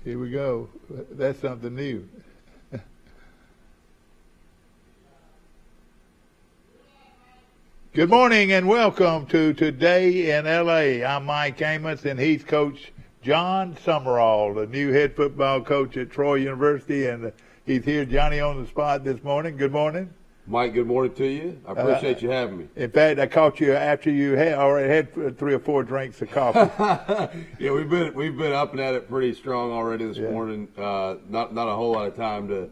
Here we go. That's something new. Good morning and welcome to Today in L.A. I'm Mike Amos and he's Coach John Summerhall, the new head football coach at Troy University, and he's here, Johnny, on the spot this morning. Good morning. Mike, good morning to you. I appreciate you having me. In fact, I caught you after you already had 3 or 4 drinks of coffee. Yeah, we've been up and at it pretty strong already this morning. Not a whole lot of time to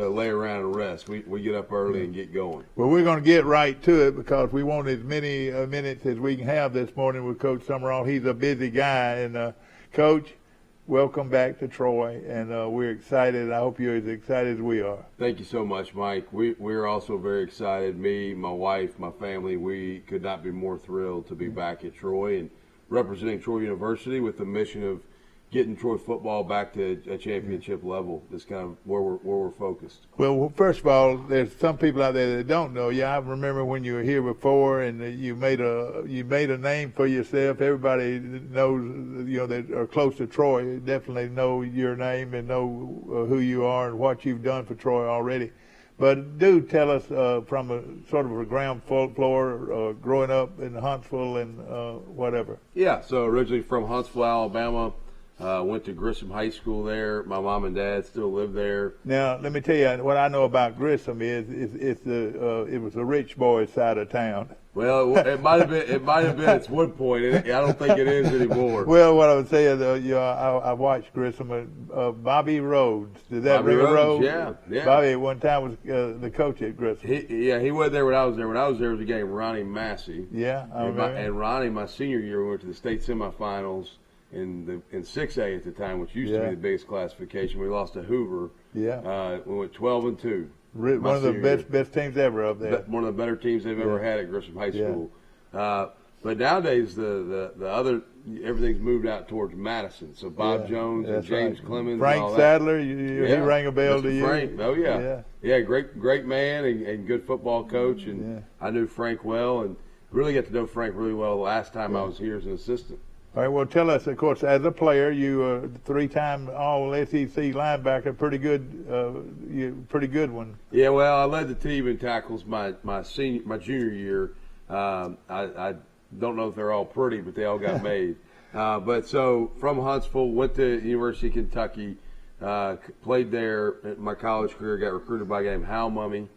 lay around and rest. We get up early and get going. Well, we're going to get right to it because we want as many minutes as we can have this morning with Coach Summerall. He's a busy guy, and Coach, welcome back to Troy, and we're excited. I hope you're as excited as we are. Thank you so much, Mike. We're also very excited. Me, my wife, my family, we could not be more thrilled to be back at Troy and representing Troy University with the mission of getting Troy football back to a championship level. That's kind of where we're focused. Well, first of all, there's some people out there that don't know you. I remember when you were here before, and you made a name for yourself. Everybody knows, that are close to Troy definitely know your name and know who you are and what you've done for Troy already. But do tell us from a sort of a ground floor, growing up in Huntsville and whatever. Yeah, so originally from Huntsville, Alabama. Went to Grissom High School there. My mom and dad still live there. Now, let me tell you, what I know about Grissom is it was the rich boys' side of town. Well, it might have been its one point. I don't think it is anymore. Well, what I would say is, I watched Grissom. Bobby Rhodes. Did that ring a road? Yeah. Bobby at one time was the coach at Grissom. He went there when I was there. When I was there, was a game Ronnie Massey. Yeah, I remember. And Ronnie, my senior year, we went to the state semifinals in 6A at the time, which used to be the biggest classification. We lost to Hoover. Yeah. We went 12-2. One of the best teams ever up there. One of the better teams they've ever had at Grissom High School. But nowadays the other everything's moved out towards Madison. So Bob Jones and James Clemens. Frank and all Sadler, he rang a bell to you. Frank, oh yeah, great man and good football coach. And I knew Frank well and really got to know Frank really well the last time I was here as an assistant. All right, well, tell us, of course, as a player, you were 3-time All-SEC linebacker, pretty good one. Yeah, well, I led the team in tackles my junior year. I don't know if they're all pretty, but they all got made. But so from Huntsville, went to University of Kentucky, played there in my college career, got recruited by a guy named Hal Mummy.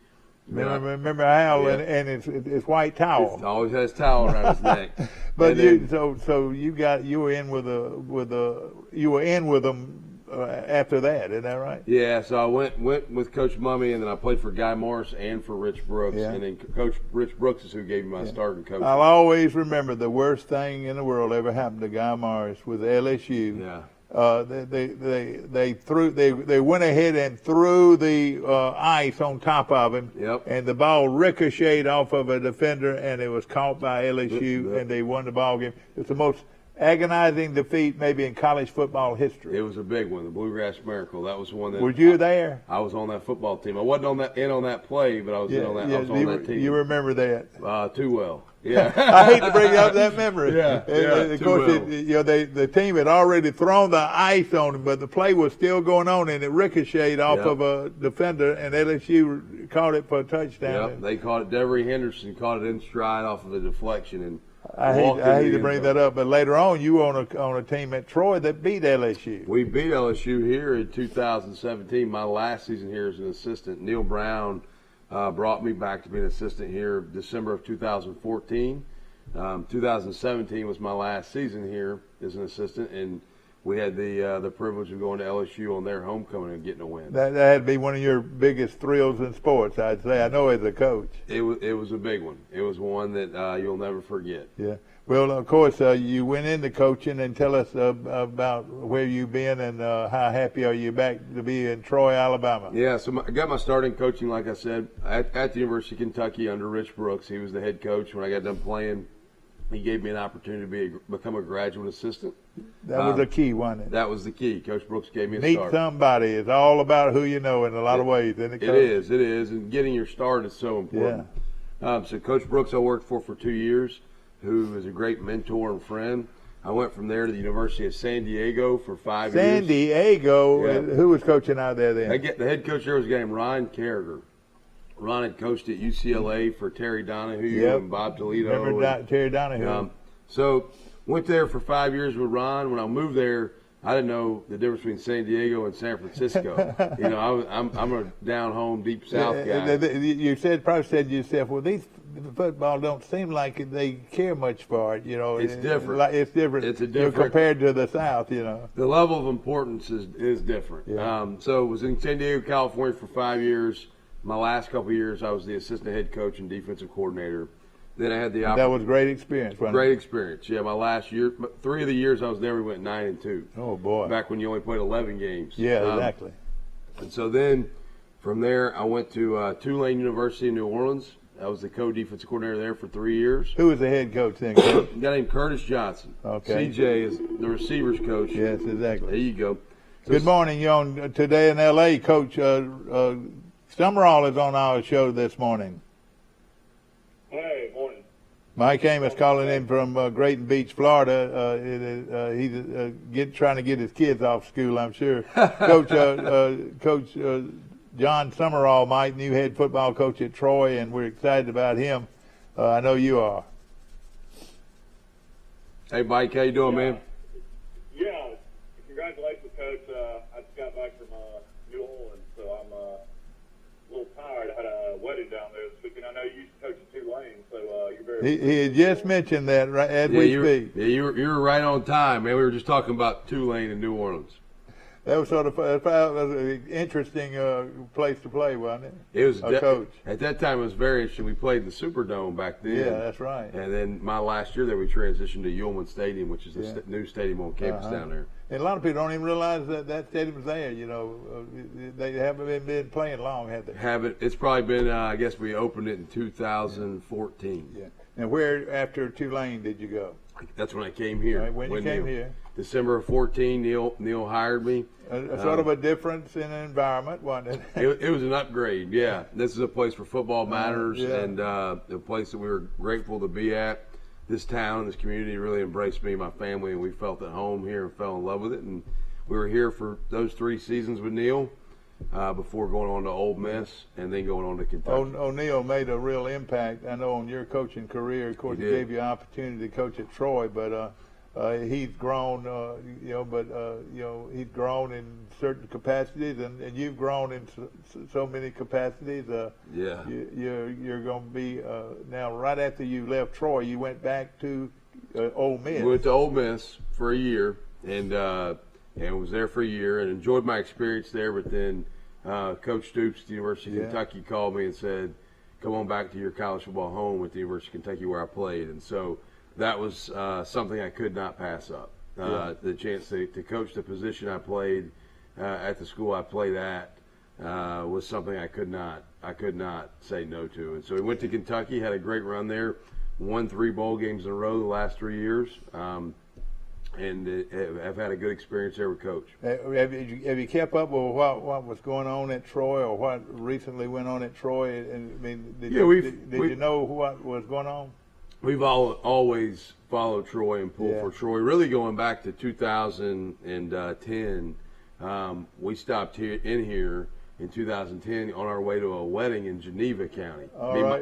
Remember Hal and it's white towel. It always has towel around his neck. But so you were in with them after that, isn't that right? Yeah, so I went with Coach Mummy, and then I played for Guy Morris and for Rich Brooks, and then Coach Rich Brooks is who gave me my starting coach. I'll always remember the worst thing in the world ever happened to Guy Morris with LSU. Yeah. They went ahead and threw the ice on top of him, and the ball ricocheted off of a defender, and it was caught by LSU, and they won the ball game. It's the most agonizing defeat maybe in college football history. It was a big one, the Bluegrass Miracle. That was one that. Was you there? I was on that football team. I wasn't on that play, but I was in on that. I was on that team. You remember that? Too well. Yeah. I hate to bring up that memory. Of course, well. the team had already thrown the ice on him, but the play was still going on, and it ricocheted off of a defender, and LSU caught it for a touchdown. Yep, they caught it. Devery Henderson caught it in stride off of a deflection, and I hate to bring that up, but later on, you were on a team at Troy that beat LSU. We beat LSU here in 2017. My last season here as an assistant. Neil Brown brought me back to be an assistant here December of 2014. 2017 was my last season here as an assistant, and we had the privilege of going to LSU on their homecoming and getting a win. That had to be one of your biggest thrills in sports, I'd say. I know as a coach. It was a big one. It was one that you'll never forget. Yeah. Well, of course, you went into coaching, and tell us about where you've been and how happy are you back to be in Troy, Alabama. Yeah, so I got my starting coaching, like I said, at the University of Kentucky under Rich Brooks. He was the head coach. When I got done playing, he gave me an opportunity to become a graduate assistant. That was the key, wasn't it? That was the key. Coach Brooks gave me a start. Meet somebody. It's all about who you know in a lot of ways, isn't it, Coach? It is. And getting your start is so important. Yeah. So Coach Brooks I worked for 2 years, who is a great mentor and friend. I went from there to the University of San Diego for 5 years. San Diego. Yeah. Who was coaching out there then? The head coach there was a guy named Ron Carriger. Ron had coached at UCLA for Terry Donahue and Bob Toledo. Remember Terry Donahue? So went there for 5 years with Ron. When I moved there, I didn't know the difference between San Diego and San Francisco. I'm a down home, deep south guy. You probably said to yourself, well, these football don't seem like they care much for it. It's different. It's different. It's a different compared to the South. The level of importance is different. Yeah. So I was in San Diego, California for 5 years. My last couple of years, I was the assistant head coach and defensive coordinator. Then I had the opportunity. That was a great experience, wasn't it? Great experience. Yeah, my last year, 3 of the years I was there, we went 9-2. Oh boy! Back when you only played 11 games. Yeah, exactly. And so then, from there, I went to Tulane University in New Orleans. I was the co-defensive coordinator there for 3 years. Who was the head coach then? Coach? A guy named Curtis Johnson. Okay. CJ is the receivers coach. Yes, exactly. There you go. So Good morning. You're on Today in L.A., Coach. Summerhall is on our show this morning. Hey, morning. Mike Amos calling in from Grayton Beach, Florida. He's trying to get his kids off school, I'm sure. Coach John Summerhall, Mike, new head football coach at Troy, and we're excited about him. I know you are. Hey, Mike, how you doing, man? Yeah, congratulations, Coach. I just got back from New Orleans, so I'm a little tired. I had a wedding down there this weekend. I know you used to coach at Tulane, so you're very. He had just mentioned that right as we speak. Yeah, you were right on time, man. We were just talking about Tulane and New Orleans. That was sort of an interesting place to play, wasn't it? It was coach. At that time, it was very interesting. We played in the Superdome back then. Yeah, that's right. And then my last year there, we transitioned to Yulman Stadium, which is the new stadium on campus down there. And a lot of people don't even realize that stadium's there. They haven't been playing long, have they? Haven't. It's probably been. I guess we opened it in 2014. Yeah. And where after Tulane did you go? That's when I came here. Right, when you came here. December of 14, Neil hired me. Sort of a difference in environment, wasn't it? It was an upgrade, yeah. This is a place where football matters, and a place that we were grateful to be at. This town, this community really embraced me and my family, and we felt at home here and fell in love with it. And we were here for those 3 seasons with Neil before going on to Ole Miss and then going on to Kentucky. O'Neal made a real impact, I know, on your coaching career. Of course, he gave you an opportunity to coach at Troy, but he's grown, he's grown in certain capacities, and you've grown in so many capacities. You're going to be now. Right after you left Troy, you went back to Ole Miss. We went to Ole Miss for a year, and was there for a year, and enjoyed my experience there. But then Coach Stoops at the University of Kentucky called me and said, "Come on back to your college football home at the University of Kentucky where I played." And so that was something I could not pass up. The chance to coach the position I played at the school I played at was something I could not say no to. And so we went to Kentucky, had a great run there, won 3 bowl games in a row the last 3 years, and I've had a good experience there with Coach. Have you kept up with what was going on at Troy, or what recently went on at Troy? And I mean, did you know what was going on? We've always followed Troy and pulled for Troy. Really going back to 2010, we stopped here in 2010 on our way to a wedding in Geneva County.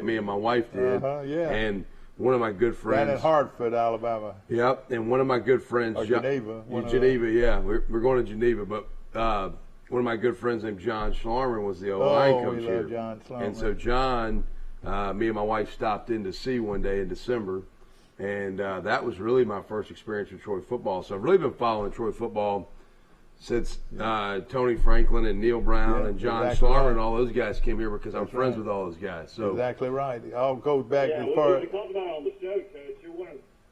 Me and my wife did. And one of my good friends. Down in Hartford, Alabama. Yep. And one of my good friends. Geneva. Geneva, yeah. We're going to Geneva. But one of my good friends named John Schlarman was the O-line coach here. Love John Schlarman. And so John, me and my wife stopped in to see one day in December. And that was really my first experience with Troy football. So I've really been following Troy football since Tony Franklin and Neil Brown and John Schlarman and all those guys came here, because I'm friends with all those guys. So exactly right. It all goes back as we far. talked about on the show, Coach. You're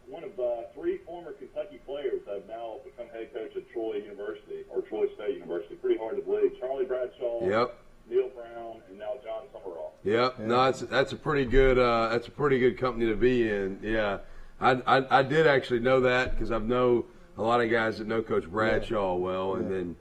one of 3 former Kentucky players that have now become head coach at Troy University or Troy State University. Pretty hard to believe. Charlie Bradshaw. Yep. Neil Brown, and now John Summerhall. Yep. No, that's a pretty good company to be in. Yeah. I did actually know that, because I know a lot of guys that know Coach Bradshaw well, and then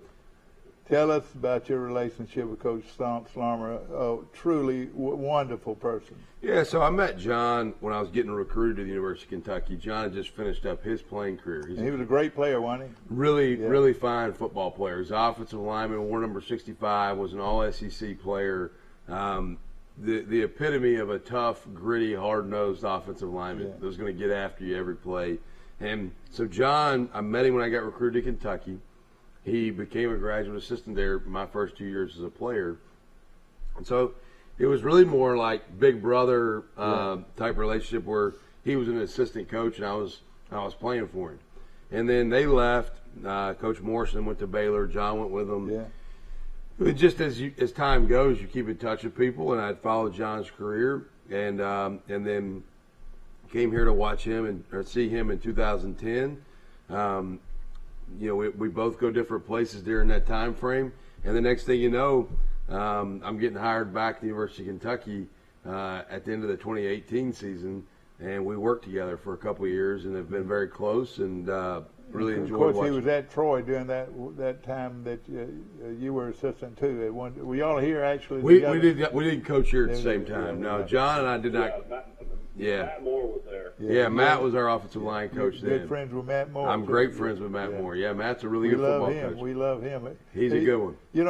Tell us about your relationship with Coach Slummer, a truly wonderful person. Yeah, so I met John when I was getting recruited to the University of Kentucky. John had just finished up his playing career. He was a great player, wasn't he? Really fine football player. He's offensive lineman, wore number 65, was an all-SEC player. The epitome of a tough, gritty, hard-nosed offensive lineman that was going to get after you every play. And so John, I met him when I got recruited to Kentucky. He became a graduate assistant there my first 2 years as a player. And so it was really more like big brother type relationship where he was an assistant coach and I was playing for him. And then they left. Coach Morrison went to Baylor. John went with them. Yeah. But just as time goes, you keep in touch with people, and I'd followed John's career, and then came here to watch him or see him in 2010. We both go different places during that time frame, and the next thing you know, I'm getting hired back at the University of Kentucky at the end of the 2018 season, and we worked together for a couple of years and have been very close and really enjoyed watching. Of course, he was at Troy during that time that you were assistant too. Were y'all here actually? We didn't coach here at the same time. No, John and I did not. Matt Moore was there. Yeah, Matt was our offensive line coach then. Good friends with Matt Moore. I'm great friends with Matt Moore. Yeah, Matt's a really good football coach. We love him. He's a good one. It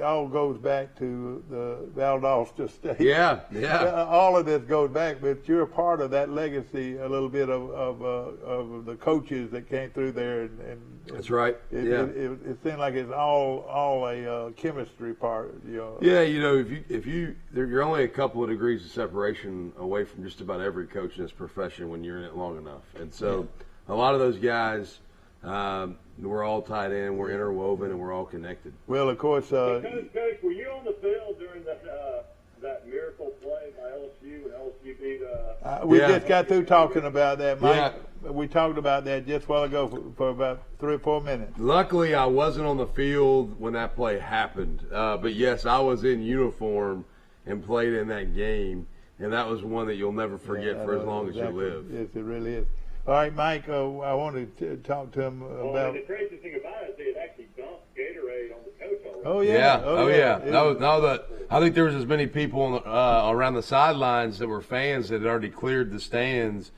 all goes back to the Valdosta State. Yeah. All of this goes back, but you're a part of that legacy a little bit of the coaches that came through there. And that's right. It seemed like it's all a chemistry part. Yeah, if you're only a couple of degrees of separation away from just about every coach in this profession when you're in it long enough. And so a lot of those guys, we're all tied in, we're interwoven, and we're all connected. Well, of course. Coach, were you on the field during that miracle play by LSU when LSU beat? We just got through talking about that, Mike. Yeah. We talked about that just a while ago for about 3 or 4 minutes. Luckily, I wasn't on the field when that play happened. But, yes, I was in uniform and played in that game. And that was one that you'll never forget for as long as you live. Yes, it really is. All right, Mike, I wanted to talk to him about. And the crazy thing about it is they had actually dumped Gatorade on the coach already. Oh, yeah. Oh, yeah. I think there was as many people around the sidelines that were fans that had already cleared the stands,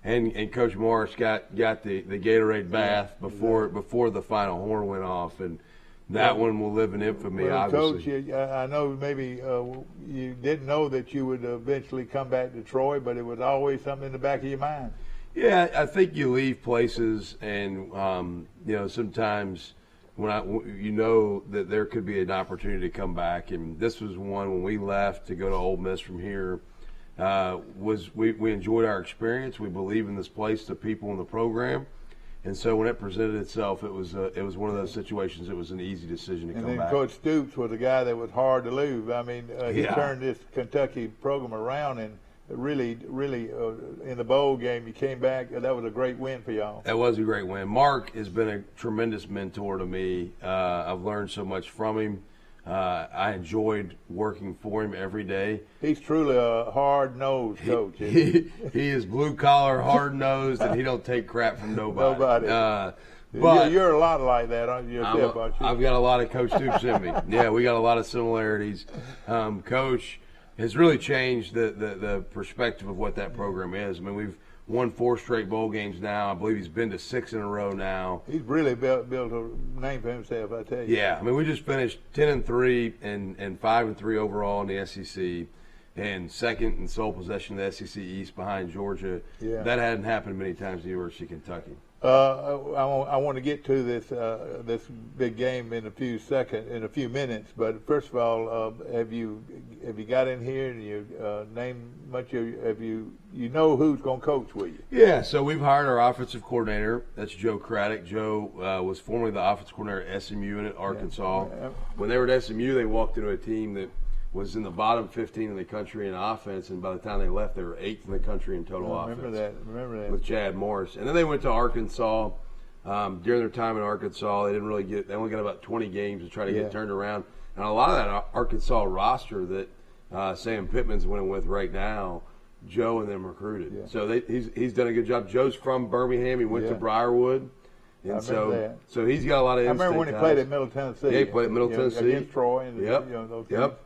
and Coach Morris got the Gatorade bath before the final horn went off. And that one will live in infamy, obviously. Coach, I know maybe you didn't know that you would eventually come back to Troy, but it was always something in the back of your mind. Yeah, I think you leave places, and sometimes when that there could be an opportunity to come back, and this was one when we left to go to Ole Miss from here. We enjoyed our experience. We believe in this place, the people in the program. And so when it presented itself, it was one of those situations. It was an easy decision to come back. And then Coach Stoops was a guy that was hard to lose. I mean, he turned this Kentucky program around, and really in the bowl game, he came back. That was a great win for y'all. That was a great win. Mark has been a tremendous mentor to me. I've learned so much from him. I enjoyed working for him every day. He's truly a hard-nosed coach. He is blue-collar, hard-nosed, and he don't take crap from nobody. But you're a lot like that, aren't you? I've got a lot of Coach Stoops in me. Yeah, we got a lot of similarities. Coach has really changed the perspective of what that program is. I mean, we've won 4 straight bowl games now. I believe he's been to 6 in a row now. He's really built a name for himself, I tell you. Yeah, I mean, we just finished 10-3 and 5-3 overall in the SEC, and second in sole possession of the SEC East behind Georgia. Yeah. That hadn't happened many times at the University of Kentucky. I want to get to this big game in a few minutes. But first of all, have you got in here and you named much? Have you who's going to coach with you? Yeah, so we've hired our offensive coordinator. That's Joe Craddock. Joe was formerly the offensive coordinator at SMU and at Arkansas. Yeah. When they were at SMU, they walked into a team that was in the bottom 15 in the country in offense, and by the time they left, they were 8th in the country in total offense. Remember that. With Chad Morris. And then they went to Arkansas. During their time in Arkansas, they only got about 20 games to try to get turned around. And a lot of that Arkansas roster that Sam Pittman's winning with right now, Joe and them recruited. Yeah. So he's done a good job. Joe's from Birmingham. He went to Briarwood. And remember that. So he's got a lot of. I remember when he played at Middle Tennessee. Yeah, he played at Middle Tennessee against Troy. And, those Yep.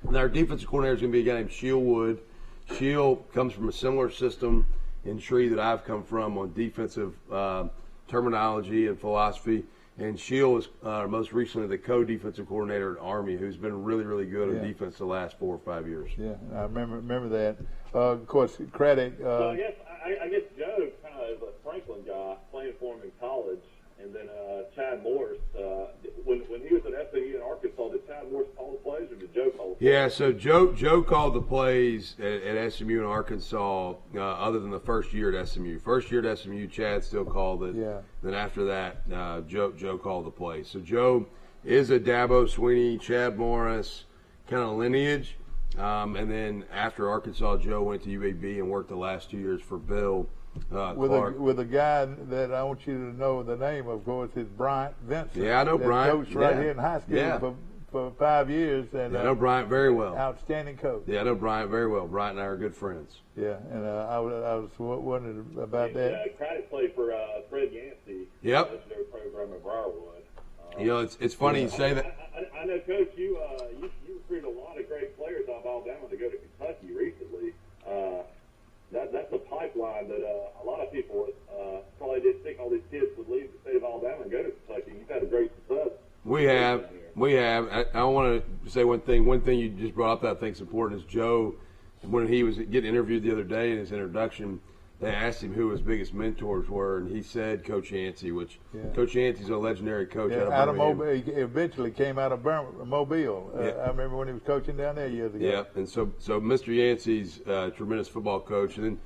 And our defensive coordinator is going to be a guy named Sheil Wood. Sheil comes from a similar system in Shree that I've come from on defensive terminology and philosophy. And Sheil is most recently the co-defensive coordinator at Army, who's been really, really good on defense the last 4 or 5 years. Yeah, I remember that. Of course, credit. So I guess Joe kind of is a Franklin guy playing for him in college, and then Chad Morris. When he was at SMU in Arkansas, did Chad Morris call the plays, or did Joe call the plays? Yeah, so Joe called the plays at SMU in Arkansas, other than the first year at SMU. First year at SMU, Chad still called it. Yeah. Then after that, Joe called the plays. So Joe is a Dabo Swinney, Chad Morris kind of lineage. And then after Arkansas, Joe went to UAB and worked the last 2 years for Bill Clark. With a guy that I want you to know the name, of course, is Bryant Vincent. Yeah, I know Bryant. Coached right here in high school for 5 years. And I know Bryant very well. Outstanding coach. Yeah, I know Bryant very well. Bryant and I are good friends. Yeah, and I was wondering about that. Craddock played for Fred Yancey. Yep. Legendary program at Briarwood. It's funny you say that. I know, Coach, you recruited a lot of great players out of Alabama to go to Kentucky recently. That's a pipeline that a lot of people probably didn't think all these kids would leave the state of Alabama and go to Kentucky. You've had a great success. We have. I want to say one thing. One thing you just brought up that I think is important is Joe, when he was getting interviewed the other day in his introduction, they asked him who his biggest mentors were, and he said Coach Yancey, which Coach Yancey's a legendary coach out of Mobile. He eventually came out of Mobile. I remember when he was coaching down there years ago. Yeah, and so Mr. Yancey's a tremendous football coach. And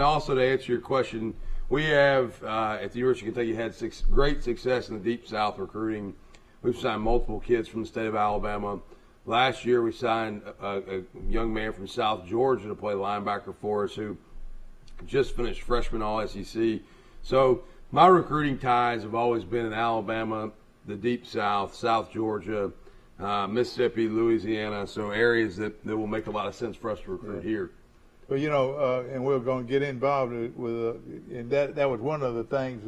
also to answer your question, we have at the University of Kentucky had great success in the Deep South recruiting. We've signed multiple kids from the state of Alabama. Last year we signed a young man from South Georgia to play linebacker for us who just finished freshman All-SEC. So my recruiting ties have always been in Alabama, the Deep South, South Georgia, Mississippi, Louisiana, so areas that will make a lot of sense for us to recruit here. Well, and we're going to get involved with, and that was one of the things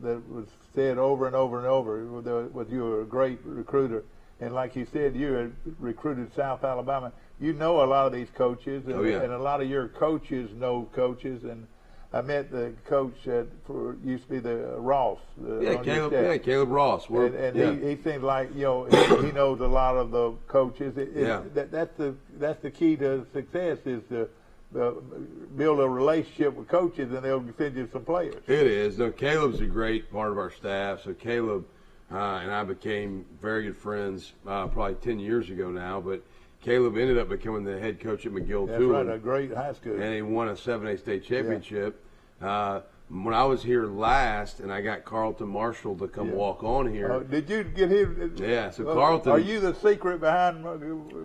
that was said over and over and over, was you were a great recruiter. And like you said, you had recruited South Alabama. You know a lot of these coaches, and, and a lot of your coaches know coaches. And I met the coach used to be the Ross. Caleb Ross. He seems like he knows a lot of the coaches. That's the key to success is to build a relationship with coaches, and they'll send you some players. It is. No, Caleb's a great part of our staff. So Caleb and I became very good friends probably 10 years ago now, but Caleb ended up becoming the head coach at McGill-Toolen. That's right, a great high school. And he won a 7A state championship. When I was here last, and I got Carlton Marshall to come walk on here. Did you get him? Yeah, so Carlton. Are you the secret behind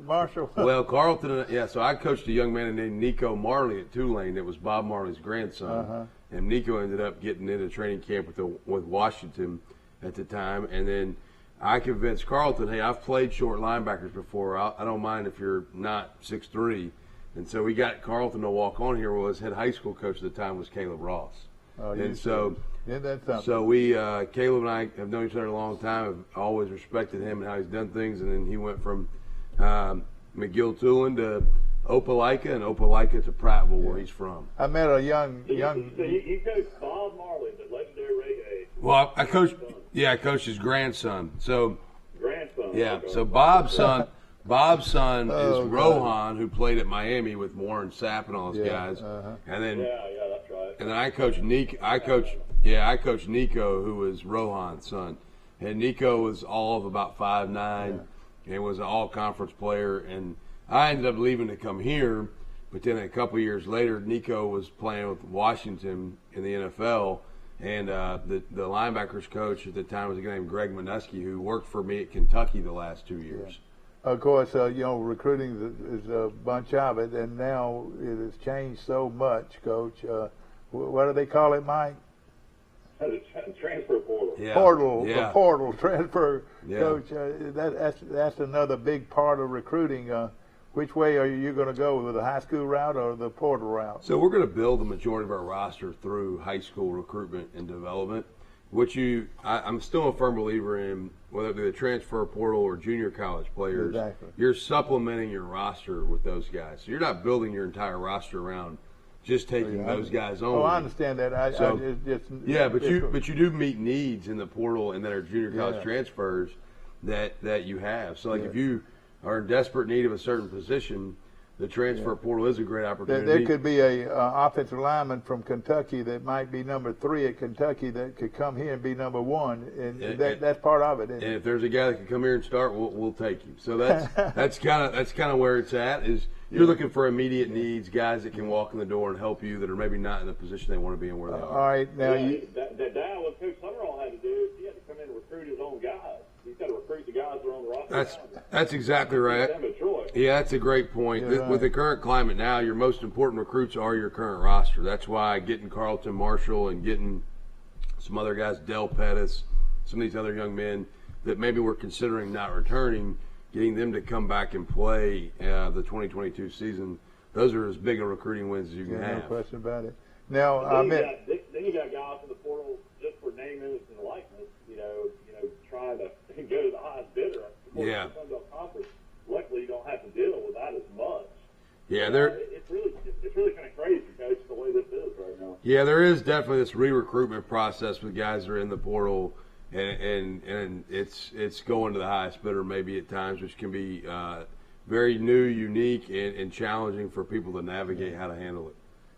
Marshall? Well, Carlton, so I coached a young man named Nico Marley at Tulane that was Bob Marley's grandson. And Nico ended up getting into training camp with Washington at the time. And then I convinced Carlton, hey, I've played short linebackers before. I don't mind if you're not 6'3". And so we got Carlton to walk on here. Well, his head high school coach at the time was Caleb Ross. And so we, Caleb and I have known each other a long time. Have always respected him and how he's done things. And then he went from McGill-Toolen to Opelika, and Opelika to Prattville, where he's from. I met a young. So you coached Bob Marley, the legendary reggae. Well, I coached his grandson. So grandson. Yeah. Okay. So Bob's son is Rohan, who played at Miami with Warren Sapp and all those guys. And then that's right. And then I coached Nico, who was Rohan's son. And Nico was all of about 5'9", and was an all-conference player. And I ended up leaving to come here, but then a couple years later, Nico was playing with Washington in the NFL, and the linebackers coach at the time was a guy named Greg Minuski, who worked for me at Kentucky the last 2 years. Of course, recruiting is a bunch of it, and now it has changed so much, Coach. What do they call it, Mike? The transfer portal. Yeah. The portal transfer, Coach. That's another big part of recruiting. Which way are you going to go, with the high school route or the portal route? So we're going to build the majority of our roster through high school recruitment and development. I'm still a firm believer in, whether it be the transfer portal or junior college players, Exactly. You're supplementing your roster with those guys. So you're not building your entire roster around just taking those guys on. Oh, I understand that. But you do meet needs in the portal and that are junior college transfers that you have. So like if you are in desperate need of a certain position, the transfer portal is a great opportunity. There could be a offensive lineman from Kentucky that might be number 3 at Kentucky that could come here and be number 1, and that's part of it. And if there's a guy that can come here and start, we'll take him. So that's kind of where it's at. Is you're looking for immediate needs, guys that can walk in the door and help you that are maybe not in the position they want to be in where they are. All right, now that down what Coach Summerhall had to do is he had to come in and recruit his own guys. He's got to recruit the guys that are on the roster. That's exactly right. Yeah, that's a great point. With the current climate now, your most important recruits are your current roster. That's why getting Carlton Marshall and getting some other guys, Del Pettis, some of these other young men that maybe we're considering not returning, getting them to come back and play the 2022 season, those are as big a recruiting wins as you can have. No question about it. Now, then you got guys in the portal just for name, image, and likeness, trying to go to the highest bidder. Yeah. Luckily, you don't have to deal with that as much. Yeah, it's really kind of crazy, Coach, the way this is right now. Yeah, there is definitely this re-recruitment process with guys that are in the portal, and it's going to the highest bidder maybe at times, which can be very new, unique, and challenging for people to navigate how to handle it.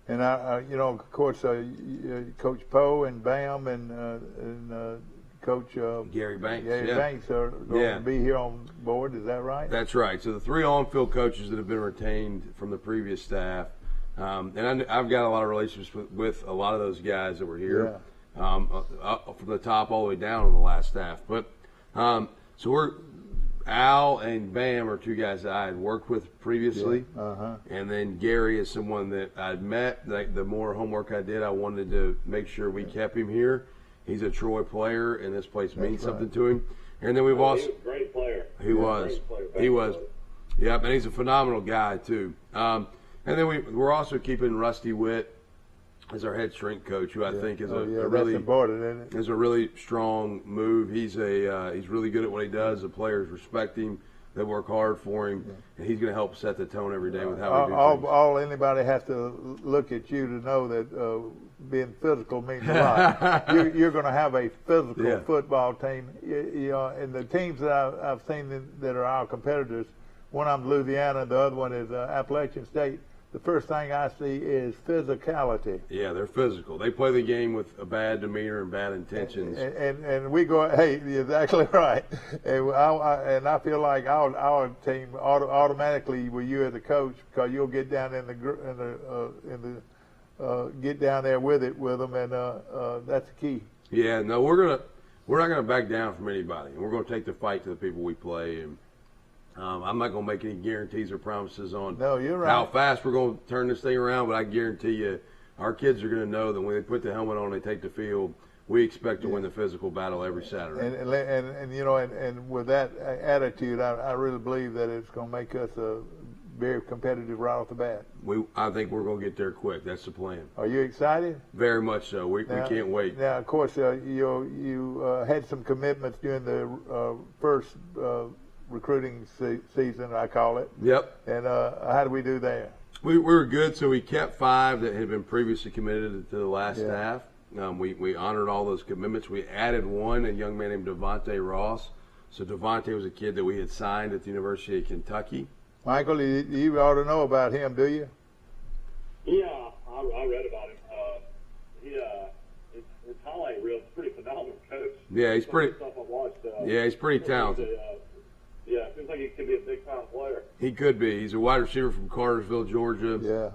And of course, Coach Poe and Bam and Coach Gary Banks. Banks are going to be here on board. Is that right? That's right. So the 3 on-field coaches that have been retained from the previous staff, and I've got a lot of relationships with a lot of those guys that were here, from the top all the way down on the last staff. But so Al and Bam are 2 guys that I had worked with previously, and then Gary is someone that I'd met. Like the more homework I did, I wanted to make sure we kept him here. He's a Troy player, and this place means something to him. And then we've also he was a great player. He was. Yep, and he's a phenomenal guy too. And then we're also keeping Rusty Witt as our head strength coach, who I think is a really important, isn't it? Is a really strong move. He's really good at what he does. The players respect him. They work hard for him, and he's going to help set the tone every day with how we do things. All anybody has to look at you to know that being physical means a lot. You're going to have a physical football team. And the teams that I've seen that are our competitors, one of them Louisiana, the other one is Appalachian State. The first thing I see is physicality. Yeah, they're physical. They play the game with a bad demeanor and bad intentions. And we go, hey, you're exactly right. And I feel like our team automatically with you as a coach, because you'll get down get down there with them, and that's the key. Yeah, no, we're not gonna back down from anybody. We're gonna take the fight to the people we play, and I'm not going to make any guarantees or promises on how fast we're going to turn this thing around, but I guarantee you our kids are going to know that when they put the helmet on, they take the field, we expect to win the physical battle every Saturday. And with that attitude, I really believe that it's going to make us very competitive right off the bat. I think we're going to get there quick. That's the plan. Are you excited? Very much so. We can't wait. Now, of course, you had some commitments during the first recruiting season, I call it. Yep. And how did we do there? We were good. So we kept 5 that had been previously committed to the last staff. We honored all those commitments. We added 1, a young man named Devonte Ross. So Devonte was a kid that we had signed at the University of Kentucky. Michael, you ought to know about him, do you? Yeah, I read about him. His highlight reel is pretty phenomenal, Coach. Yeah, he's pretty. Stuff I've watched, he's pretty talented. Yeah, seems like he could be a big-time player. He could be. He's a wide receiver from Cartersville, Georgia. Yeah.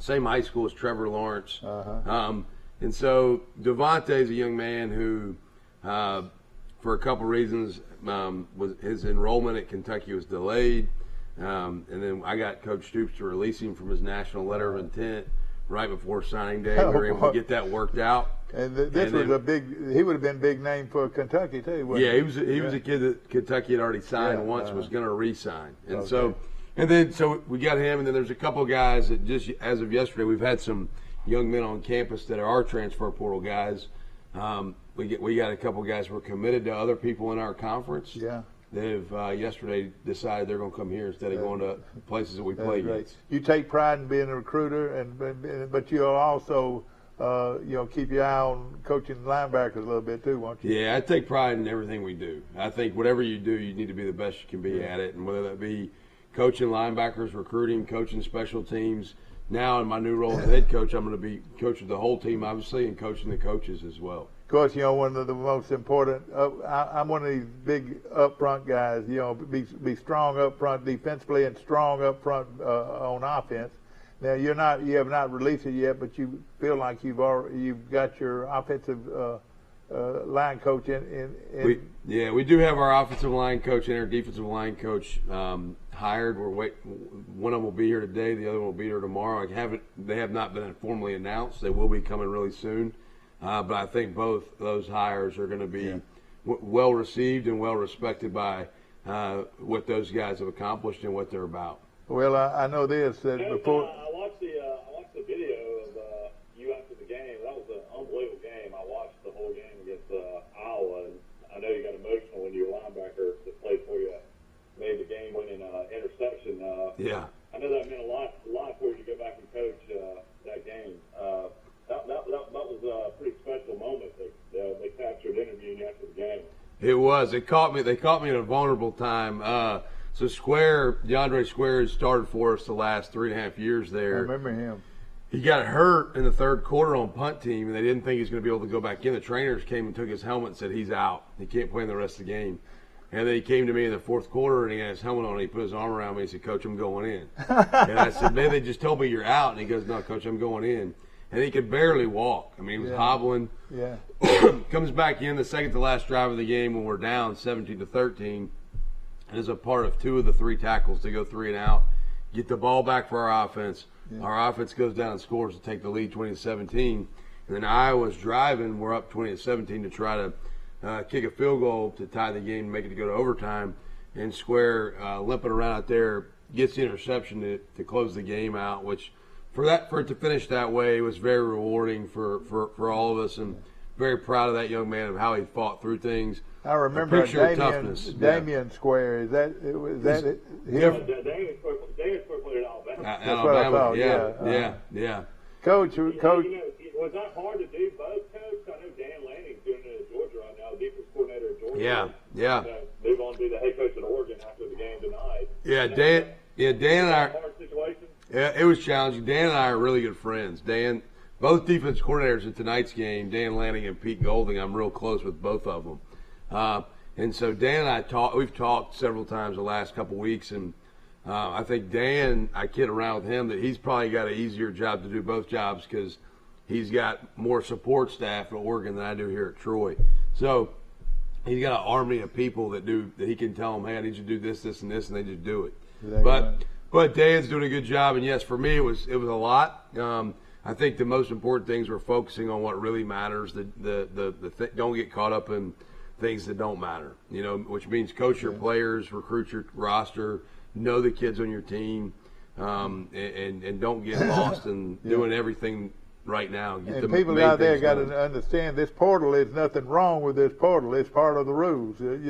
Same high school as Trevor Lawrence. And so Devonte is a young man who, for a couple reasons, his enrollment at Kentucky was delayed. And then I got Coach Stoops to release him from his national letter of intent right before signing day. We were able to get that worked out. And this was a big. He would have been a big name for Kentucky too. Yeah, he was a kid that Kentucky had already signed once, was going to re-sign, and so we got him. And then there's a couple of guys that just as of yesterday, we've had some young men on campus that are our transfer portal guys. we got a couple guys who are committed to other people in our conference. Yeah. They've yesterday decided they're going to come here instead of going to places that we play against. You take pride in being a recruiter, but you'll also keep your eye on coaching linebackers a little bit too, won't you? Yeah, I take pride in everything we do. I think whatever you do, you need to be the best you can be at it, and whether that be coaching linebackers, recruiting, coaching special teams. Now in my new role as head coach, I'm going to be coaching the whole team, obviously, and coaching the coaches as well. Of course, one of the most important. I'm one of these big up front guys. Be strong up front defensively and strong up front on offense. Now you have not released it yet, but you feel like you've got your offensive line coach in. We do have our offensive line coach and our defensive line coach hired. One of them will be here today. The other one will be here tomorrow. They have not been formally announced. They will be coming really soon. But I think both those hires are going to be well received and well respected by what those guys have accomplished and what they're about. Well, I know this that before. I watched the video of you after the game. That was an unbelievable game. I watched the whole game against Iowa, and I know you got emotional when your linebacker that played for you made the game-winning interception. I know that meant a lot for you to go back and coach that game. That was a pretty special moment that they captured interviewing you after the game. It was. They caught me at a vulnerable time. So DeAndre Square has started for us the last 3.5 years there. I remember him. He got hurt in the third quarter on punt team, and they didn't think he was going to be able to go back in. The trainers came and took his helmet and said he's out. He can't play in the rest of the game. And then he came to me in the fourth quarter, and he had his helmet on, and he put his arm around me and said, "Coach, I'm going in." And I said, "Man, they just told me you're out." And he goes, "No, Coach, I'm going in." And he could barely walk. I mean, he was hobbling. Yeah. Comes back in the second to last drive of the game when we're down 17-13. And is a part of 2 of the 3 tackles to go 3 and out, get the ball back for our offense. Yeah. Our offense goes down and scores to take the lead 20-17. And then Iowa's driving. We're up 20-17 to try to kick a field goal to tie the game and make it to go to overtime. And Square limping around out there gets the interception to close the game out, which for it to finish that way was very rewarding for all of us, and very proud of that young man of how he fought through things. I remember Damian Square. Is that him? Damian Square played in Alabama. That's what I thought. Yeah. Coach. Was that hard to do both, Coach? I know Dan Lanning's doing it at Georgia right now, defense coordinator at Georgia. Yeah. Move on to be the head coach at Oregon after the game tonight. Dan and I. Hard situation. Yeah, it was challenging. Dan and I are really good friends. Dan, both defense coordinators in tonight's game, Dan Lanning and Pete Golding, I'm real close with both of them. And so Dan and I we've talked several times the last couple weeks, and I think Dan, I kid around with him that he's probably got an easier job to do both jobs because he's got more support staff at Oregon than I do here at Troy. So he's got an army of people that he can tell them, hey, I need you to do this, this, and this, and they just do it. But Dan's doing a good job, and yes, for me it was a lot. I think the most important things we're focusing on what really matters. Don't get caught up in things that don't matter. Which means coach your players, recruit your roster, know the kids on your team, and don't get lost in doing everything right now. And people out there got to understand this portal is nothing wrong with this portal. It's part of the rules. And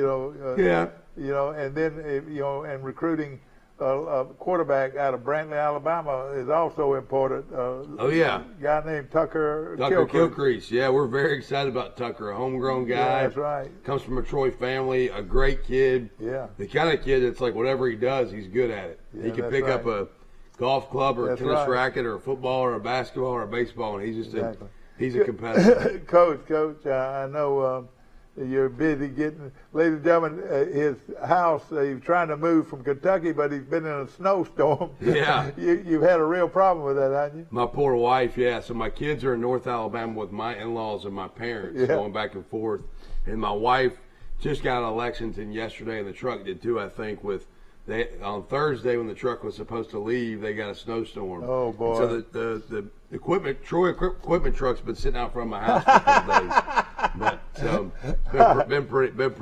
then and recruiting. A quarterback out of Brantley, Alabama is also important. A guy named Tucker Kilcrease. Yeah, we're very excited about Tucker, a homegrown guy. Yeah, that's right. Comes from a Troy family, a great kid. Yeah. The kind of kid that's like whatever he does, he's good at it. Yeah, he can pick up a golf club or a tennis racket or a football or a basketball or a baseball, and he's just he's a competitor. Coach, I know you're busy getting, ladies and gentlemen, his house, he's trying to move from Kentucky, but he's been in a snowstorm. Yeah. You've had a real problem with that, haven't you? My poor wife, yeah. So my kids are in North Alabama with my in-laws and my parents going back and forth. And my wife just got out of Lexington yesterday, and the truck did too, I think, on Thursday when the truck was supposed to leave, they got a snowstorm. Oh, boy. So the Troy equipment truck's been sitting out front of my house for a couple days. But been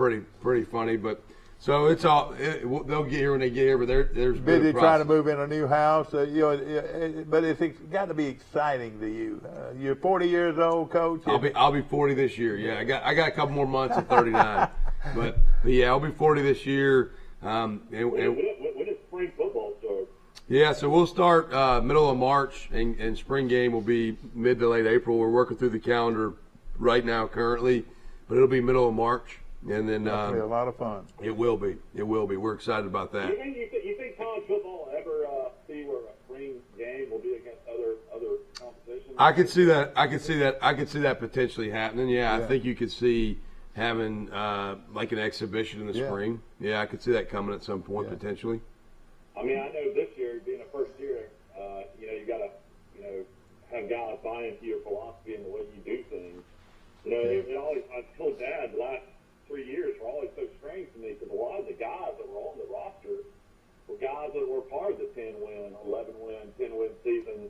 pretty funny. But So it's all they'll get here when they get here, but there's busy trying to move in a new house. But it's got to be exciting to you. You're 40 years old, Coach. I'll be 40 this year. Yeah, I got a couple more months at 39, but yeah, I'll be 40 this year. When does spring football start? Yeah, so we'll start middle of March, and spring game will be mid to late April. We're working through the calendar right now currently, but it'll be middle of March. And then That'll be a lot of fun. It will be. It will be. We're excited about that. You think college football will ever see where a spring game will be against other competitions? I could see that. I could see that potentially happening. Yeah, I think you could see having like an exhibition in the spring. Yeah, I could see that coming at some point potentially. I mean, I know this year being a first year, you got to have guys buy into your philosophy and the way you do things. It always. I told Dad the last 3 years were always so strange to me because a lot of the guys that were on the roster were guys that were part of the 10-win, 11-win, 10-win season.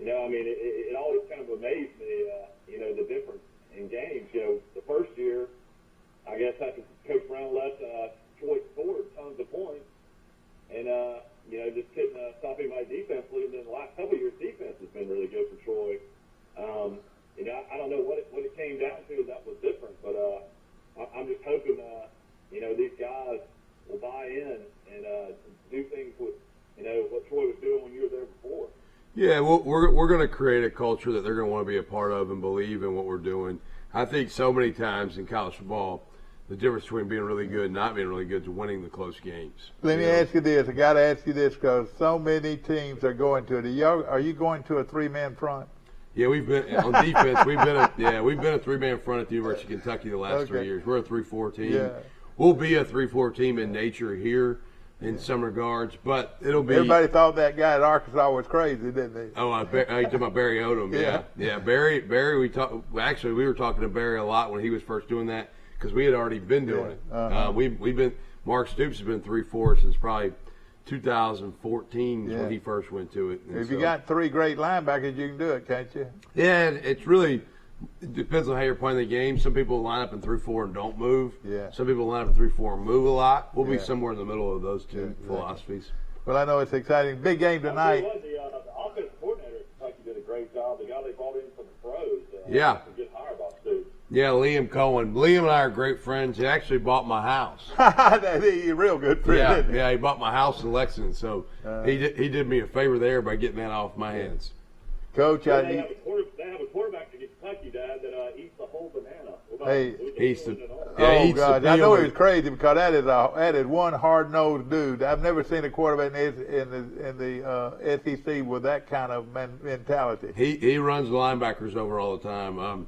It always kind of amazed me, the difference in games. The first year, I guess after Coach Brown left, Troy scored tons of points, and just couldn't stop him by defensively. And then the last couple of years, defense has been really good for Troy. I don't know what it came down to that was different, but I'm just hoping, these guys will buy in and do things with, what Troy was doing when you were there before. Yeah, well, we're going to create a culture that they're going to want to be a part of and believe in what we're doing. I think so many times in college football, the difference between being really good and not being really good is winning the close games. Let me ask you this. I got to ask you this because so many teams are going to it. Are you going to a three-man front? Yeah, we've been on defense. We've been a three-man front at the University of Kentucky the last 3 years. We're a 3-4 team. Yeah. We'll be a 3-4 team in nature here in some regards, but it'll be. Everybody thought that guy at Arkansas was crazy, didn't they? Oh, I talking about Barry Odom. Yeah. Barry. We were talking to Barry a lot when he was first doing that because we had already been doing it. We've been. Mark Stoops has been 3-4 since probably 2014 when he first went to it. If you got three great linebackers, you can do it, can't you? Yeah, it's really depends on how you're playing the game. Some people line up in 3-4 and don't move. Yeah. Some people line up in 3-4 and move a lot. We'll be somewhere in the middle of those two philosophies. Well, I know it's exciting. Big game tonight. The offensive coordinator at Kentucky did a great job. The guy they brought in from the pros. To get hired by Stoops. Yeah, Liam Cohen. Liam and I are great friends. He actually bought my house. He's a real good friend. Yeah, he bought my house in Lexington, so he did me a favor there by getting that off my hands. Coach, they have a quarterback in Kentucky, Dad, that eats the whole banana. God, I know he was crazy because that is one hard-nosed dude. I've never seen a quarterback in the SEC with that kind of mentality. He runs the linebackers over all the time.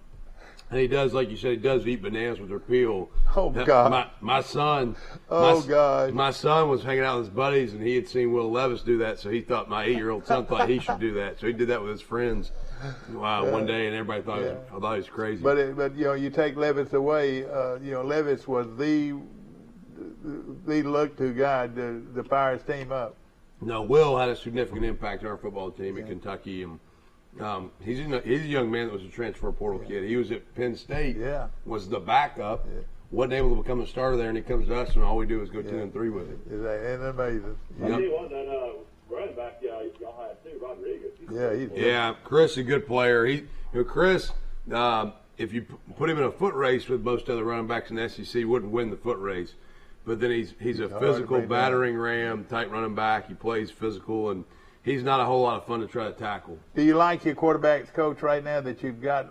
And he does, like you said, he does eat bananas with their peel. Oh, God. My son. God. My son was hanging out with his buddies, and he had seen Will Levis do that, so he thought my 8-year-old son thought he should do that. So he did that with his friends one day, and everybody thought he was crazy. But you take Levis away. Levis was the look-to guy to fire his team up. No, Will had a significant impact on our football team at Kentucky, and he's a young man that was a transfer portal kid. He was at Penn State, was the backup, wasn't able to become a starter there, and he comes to us, and all we do is go 2-3 with him. Isn't amazing? I tell you what, that running back y'all had too, Rodriguez. Yeah, Chris is a good player. Chris, if you put him in a foot race with most other running backs in the SEC, wouldn't win the foot race. But then he's a physical battering ram type running back. He plays physical, and he's not a whole lot of fun to try to tackle. Do you like your quarterbacks coach right now that you've got?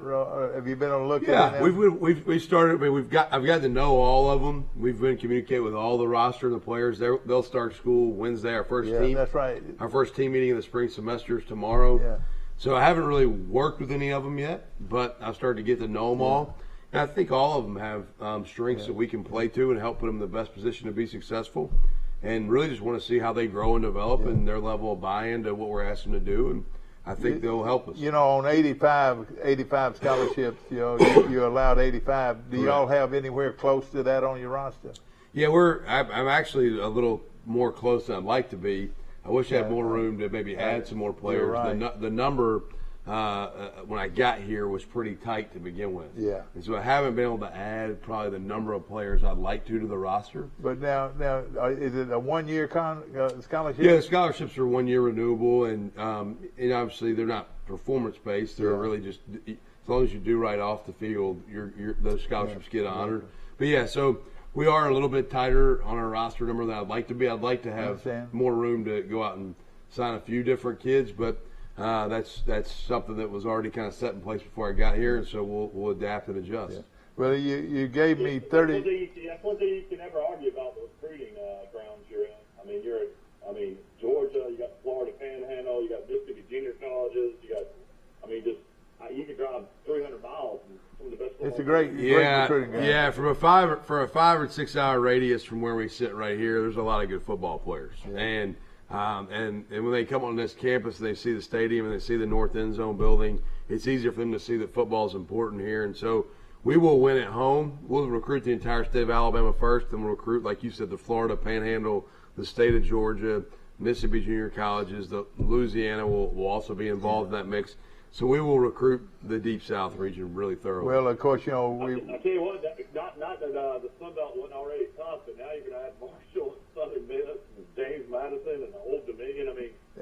Have you been able to look at them? We've started. I mean, I've got to know all of them. We've been communicating with all the roster and the players. They'll start school Wednesday. Our first team. That's right. Our first team meeting of the spring semester is tomorrow. Yeah. So I haven't really worked with any of them yet, but I've started to get to know them all. And I think all of them have strengths that we can play to and help put them in the best position to be successful. And really just want to see how they grow and develop and their level of buy-in to what we're asking them to do. And I think they'll help us. On 85 scholarships, you're allowed 85. Do y'all have anywhere close to that on your roster? Yeah, I'm actually a little more close than I'd like to be. I wish I had more room to maybe add some more players. Right. The number when I got here was pretty tight to begin with. Yeah. And so I haven't been able to add probably the number of players I'd like to the roster. But now, is it a one-year scholarship? Yeah, the scholarships are 1 year renewable, and obviously they're not performance-based. They're really just as long as you do right off the field, those scholarships get honored. But yeah, so we are a little bit tighter on our roster number than I'd like to be. I'd like to have more room to go out and sign a few different kids, but that's something that was already kind of set in place before I got here, and so we'll adapt and adjust. Yeah. Well, you gave me 30. That's one thing you can never argue about the recruiting grounds you're in. I mean, Georgia, you got Florida Panhandle, you got Mississippi junior colleges, you can drive 300 miles and some of the best. It's a great recruiting ground. Yeah, for a 5 or 6 hour radius from where we sit right here, there's a lot of good football players, and when they come on this campus and they see the stadium and they see the north end zone building, it's easier for them to see that football is important here. And so we will win at home. We'll recruit the entire state of Alabama first, then we'll recruit, like you said, the Florida Panhandle, the state of Georgia, Mississippi junior colleges, the Louisiana will also be involved in that mix. So we will recruit the Deep South region really thoroughly. Well, of course, I tell you what, not that the Sun Belt wasn't already tough, but now you're going to add Marshall, Southern Miss, and James Madison, and the Old Dominion.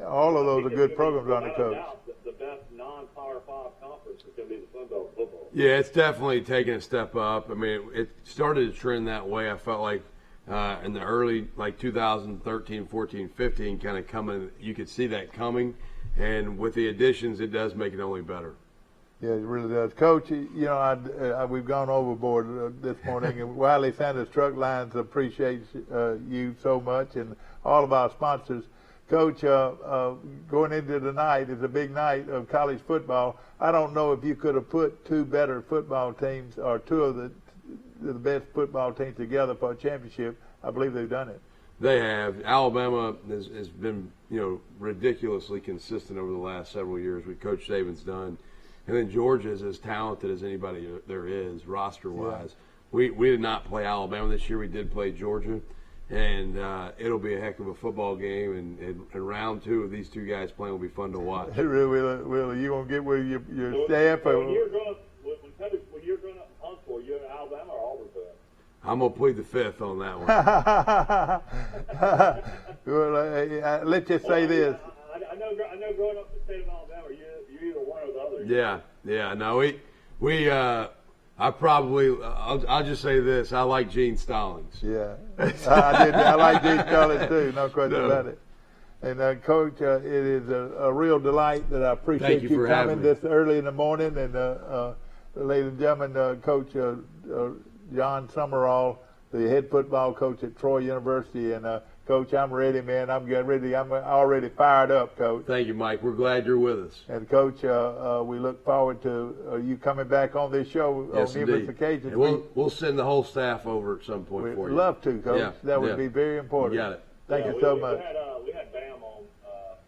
All of those are good programs on the coast. The best non-Power 5 conference is going to be the Sun Belt football. Yeah, it's definitely taken a step up. It started to trend that way. I felt like in the early, 2013, 14, 15, kind of coming, you could see that coming. And with the additions, it does make it only better. Yeah, it really does. Coach, we've gone overboard this morning. And Wiley Sanders Truck Lines appreciates you so much, and all of our sponsors. Coach, going into tonight is a big night of college football. I don't know if you could have put two better football teams or two of the best football teams together for a championship. I believe they've done it. They have. Alabama has been, ridiculously consistent over the last several years with Coach Saban's done. And then Georgia is as talented as anybody there is, roster-wise. Yeah. We did not play Alabama this year. We did play Georgia. And it'll be a heck of a football game. And round two of these two guys playing will be fun to watch. It really will. You going to get with your staff? When you're growing up in Huntsville, you're in Alabama or Auburn? I'm going to plead the fifth on that one. Well, let's just say this. I know growing up in the state of Alabama, you're either one or the other. Yeah. No, I'll just say this. I like Gene Stallings. Yeah. I like Gene Stallings too, no question about it. And Coach, it is a real delight that I appreciate you coming this early in the morning. And ladies and gentlemen, Coach John Summerhall, the head football coach at Troy University. And Coach, I'm ready, man. I'm getting ready. I'm already fired up, Coach. Thank you, Mike. We're glad you're with us. And Coach, we look forward to you coming back on this show on numerous occasions. And we'll send the whole staff over at some point for you. We'd love to, Coach. That would be very important. You got it. Thank you so much. We had Bam on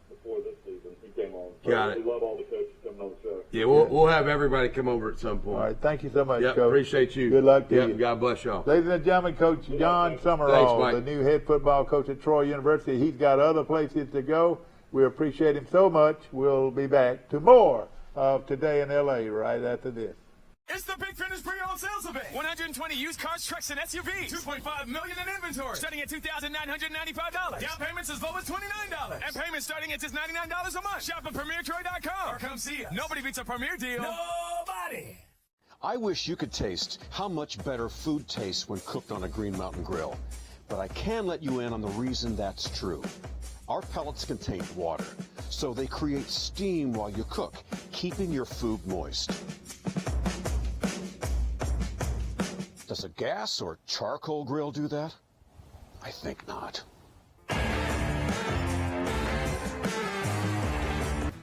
before this season. He came on. Got it. We love all the coaches coming on the show. Yeah, we'll have everybody come over at some point. All right, thank you so much, Coach. Appreciate you. Good luck to you. God bless y'all. Ladies and gentlemen, Coach John Summerhall, the new head football coach at Troy University. He's got other places to go. We appreciate him so much. We'll be back to more of Today in L.A. right after this. It's the Big Finish pre-owned sales event. 120 used cars, trucks, and SUVs. $2.5 million in inventory. Starting at $2,995. Down payments as low as $29. And payments starting at just $99 a month. Shop at PremierTroy.com. Or come see us. Nobody beats a Premier deal. Nobody. I wish you could taste how much better food tastes when cooked on a Green Mountain grill. But I can let you in on the reason that's true. Our pellets contain water, so they create steam while you cook, keeping your food moist. Does a gas or charcoal grill do that? I think not.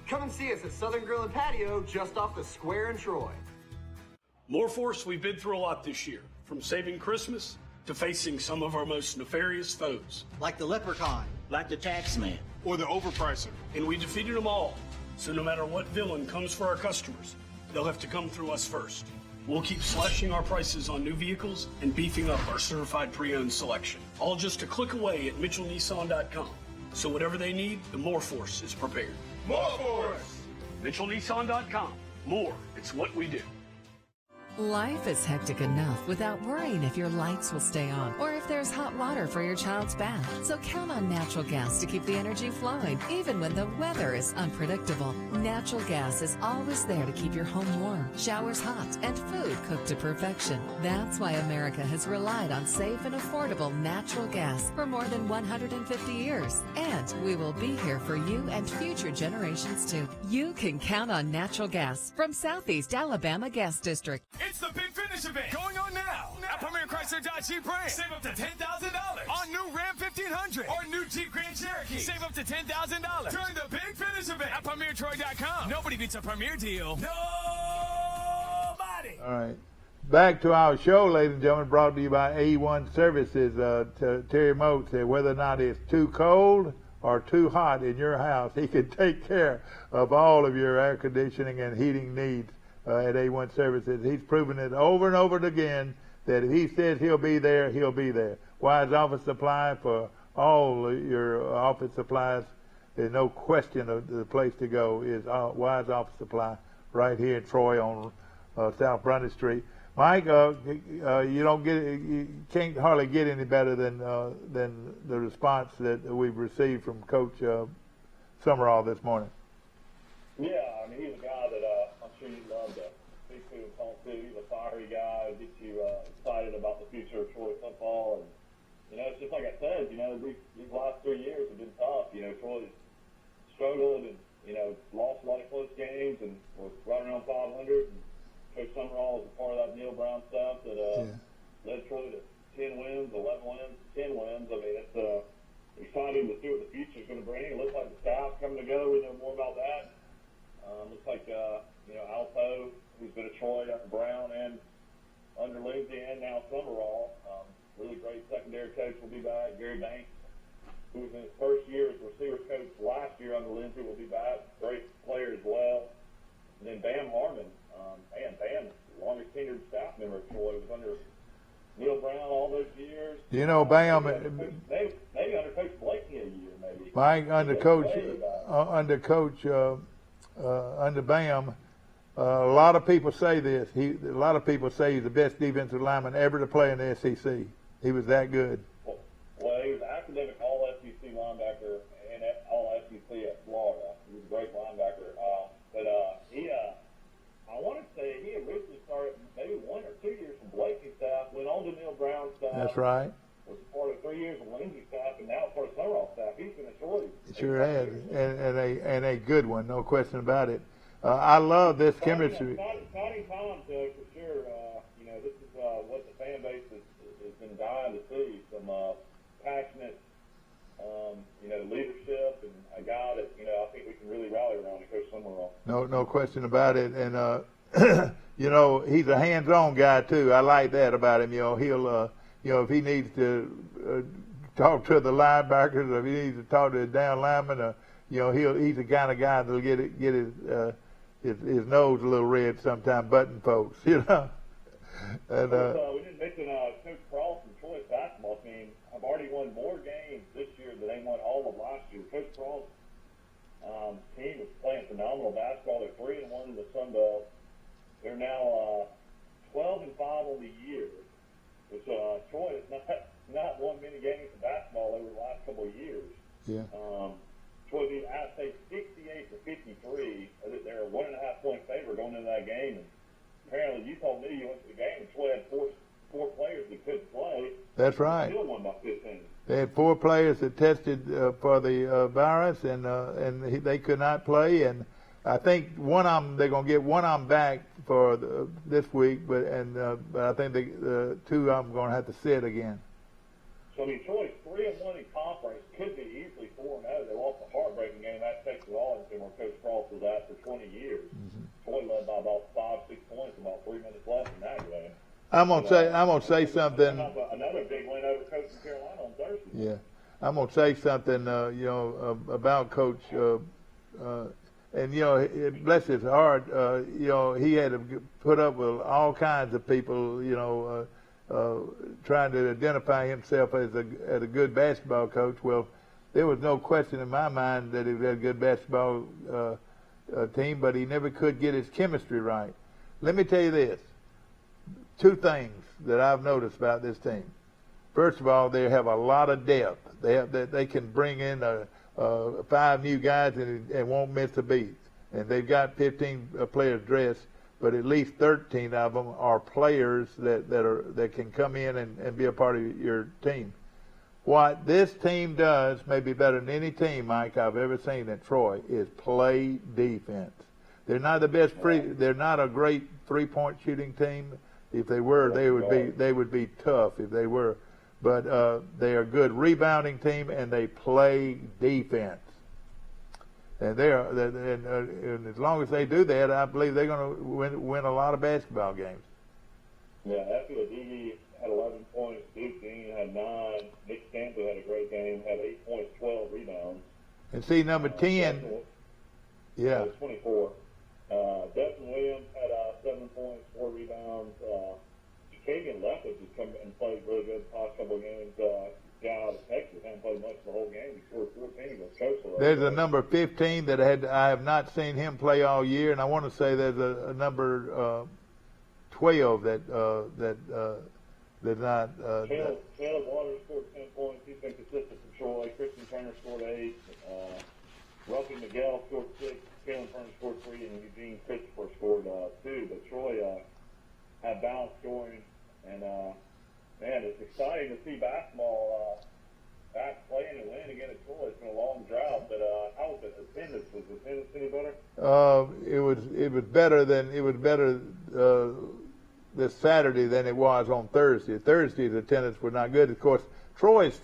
Come and see us at Southern Grill and Patio just off the square in Troy. More Force, we've been through a lot this year, from saving Christmas to facing some of our most nefarious foes. Like the leprechaun. Like the taxman. Or the overpricer. And we defeated them all. So no matter what villain comes for our customers, they'll have to come through us first. We'll keep slashing our prices on new vehicles and beefing up our certified pre-owned selection. All just a click away at MitchellNissan.com. So whatever they need, the More Force is prepared. More Force. MitchellNissan.com. More, it's what we do. Life is hectic enough without worrying if your lights will stay on or if there's hot water for your child's bath. So count on natural gas to keep the energy flowing, even when the weather is unpredictable. Natural gas is always there to keep your home warm, showers hot, and food cooked to perfection. That's why America has relied on safe and affordable natural gas for more than 150 years. And we will be here for you and future generations too. You can count on natural gas from Southeast Alabama Gas District. It's the Big Finish event going on now at Premier Chrysler Dodge Jeep Ram. Save up to $10,000 on new Ram 1500 or new Jeep Grand Cherokee. Save up to $10,000 during the Big Finish event at PremierTroy.com. Nobody beats a Premier deal. Nobody. All right. Back to our show, ladies and gentlemen, brought to you by A1 Services. Terry Moat said whether or not it's too cold or too hot in your house, he can take care of all of your air conditioning and heating needs. At A1 Services. He's proven it over and over again that if he says he'll be there, he'll be there. Wise Office Supply for all your office supplies. There's no question of the place to go is Wise Office Supply right here in Troy on South Brundage Street. Mike, you can't hardly get any better than the response that we've received from Coach Summerhall this morning. Yeah, I mean, he's a guy that I'm sure you'd love to speak to and talk to. He's a fiery guy, gets you excited about the future of Troy football. And, it's just like I said, these last 3 years have been tough. Troy's struggled and, lost a lot of close games and was right around 500. And Coach Summerhall was a part of that Neil Brown stuff that led Troy to 10 wins, 11 wins, 10 wins. I mean, it's exciting to see what the future is going to bring. It looks like the staff coming together. We know more about that. Looks like, Alpo, who's been at Troy, Brown, and under Lindsay, and now Summerhall. Really great secondary coach will be back. Gary Banks, who was in his first year as receivers coach last year under Lindsay, will be back. Great player as well. And then Bam Harmon. Bam, longest tenured staff member at Troy, was under Neil Brown all those years. Bam. Maybe under Coach Blakey a year, maybe. Mike, under Bam, a lot of people say this. A lot of people say he's the best defensive lineman ever to play in the SEC. He was that good. Well, he was academic all-SEC linebacker and all-SEC at Florida. He was a great linebacker. I want to say he originally started maybe 1 or 2 years from Blakey's staff, went on to Neil Brown's staff. That's right. Was part of 3 years of Lindsay's staff, and now part of Summerhall's staff. He's been a Troy. He sure has, and a good one, no question about it. I love this chemistry. Exciting times, for sure. This is what the fan base has been dying to see. Some passionate, leadership, and a guy that I think we can really rally around in Coach Summerhall. No question about it. And he's a hands-on guy too. I like that about him. He'll if he needs to talk to the linebackers, or if he needs to talk to the down lineman, he's the kind of guy that'll get his nose a little red sometimes, button folks, And we didn't mention Coach Cross and Troy's basketball team have already won more games this year than they won all of last year. Coach Cross' team is playing phenomenal basketball. They're 3-1 in the Sun Belt. They're now 12-5 on the year, which Troy has not won many games of basketball over the last couple of years. Yeah. Troy beat App State 68-53. They're a 1.5 point favorite going into that game. And apparently, you told me you went to the game and Troy had four players that couldn't play. That's right. Still won by 15. They had 4 players that tested for the virus, and they could not play. And I think one of them, they're going to get one of them back for this week, but I think the 2 of them are going to have to sit again. So, Troy's 3-1 in conference, could be easily 4-0. They lost a heartbreaking game at Texas Arlington where Coach Cross was at for 20 years. Mm-hmm. Troy led by about 5-6 points, about 3 minutes left in that game. I'm gonna say something. Another big win over Coach in Carolina on Thursday. Yeah, I'm gonna say something. About Coach. Bless his heart. He had to put up with all kinds of people. Trying to identify himself as a good basketball coach. Well, there was no question in my mind that he was a good basketball team, but he never could get his chemistry right. Let me tell you this. Two things that I've noticed about this team. First of all, they have a lot of depth. They can bring in 5 new guys and won't miss a beat. And they've got 15 players dressed, but at least 13 of them are players that can come in and be a part of your team. What this team does, maybe better than any team, Mike, I've ever seen at Troy, is play defense. They're not the best they're not a great 3-point shooting team. If they were, they would be tough if they were. But they are a good rebounding team, and they play defense. And and as long as they do that, I believe they're going to win a lot of basketball games. Yeah, after the DD had 11 points, Duke Dean had 9, Nick Stanton had a great game, had 8 points, 12 rebounds. And see, number 10, yeah. 24. Destin Williams had 7 points, 4 rebounds. Kagan Leffers has come and played really good the past couple of games. Guy out of Texas hasn't played much the whole game. He scored 14 against Coastal. There's a number 15 that I have not seen him play all year, and I want to say there's a number 12 that not. Chandler Waters scored 10 points. He's been consistent for Troy. Christian Turner scored 8. Ruffy Miguel scored 6. Chandler Turner scored 3, and Eugene Christopher scored 2. But Troy had balanced scoring, and man, it's exciting to see basketball back playing and winning again at Troy. It's been a long drought, but how was the attendance? Was the attendance any better? It was better this Saturday than it was on Thursday. Thursday's attendance was not good. Of course, Troy's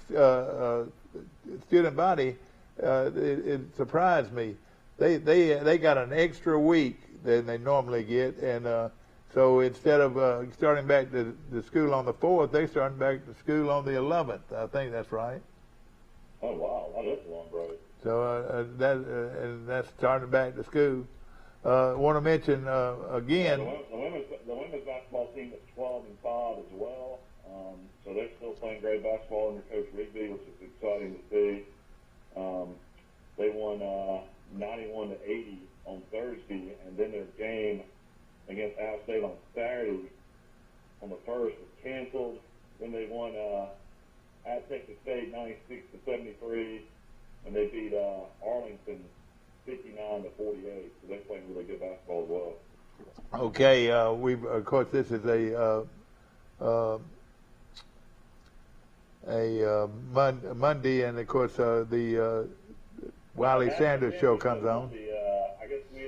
student body it surprised me. They got an extra week than they normally get, and so instead of starting back to school on the 4th, they're starting back to school on the 11th. I think that's right. Oh wow, that is a long break. So and that's starting back to school. Want to mention again. The women's basketball team is 12-5 as well. So they're still playing great basketball under Coach Rigby, which is exciting to see. They won 91-80 on Thursday, and then their game against App State on Saturday on the 1st was canceled. Then they won at Texas State 96-73, and they beat Arlington 59-48. So they're playing really good basketball as well. Okay, of course this is a Monday, and of course the Wiley Sanders show comes on. I guess we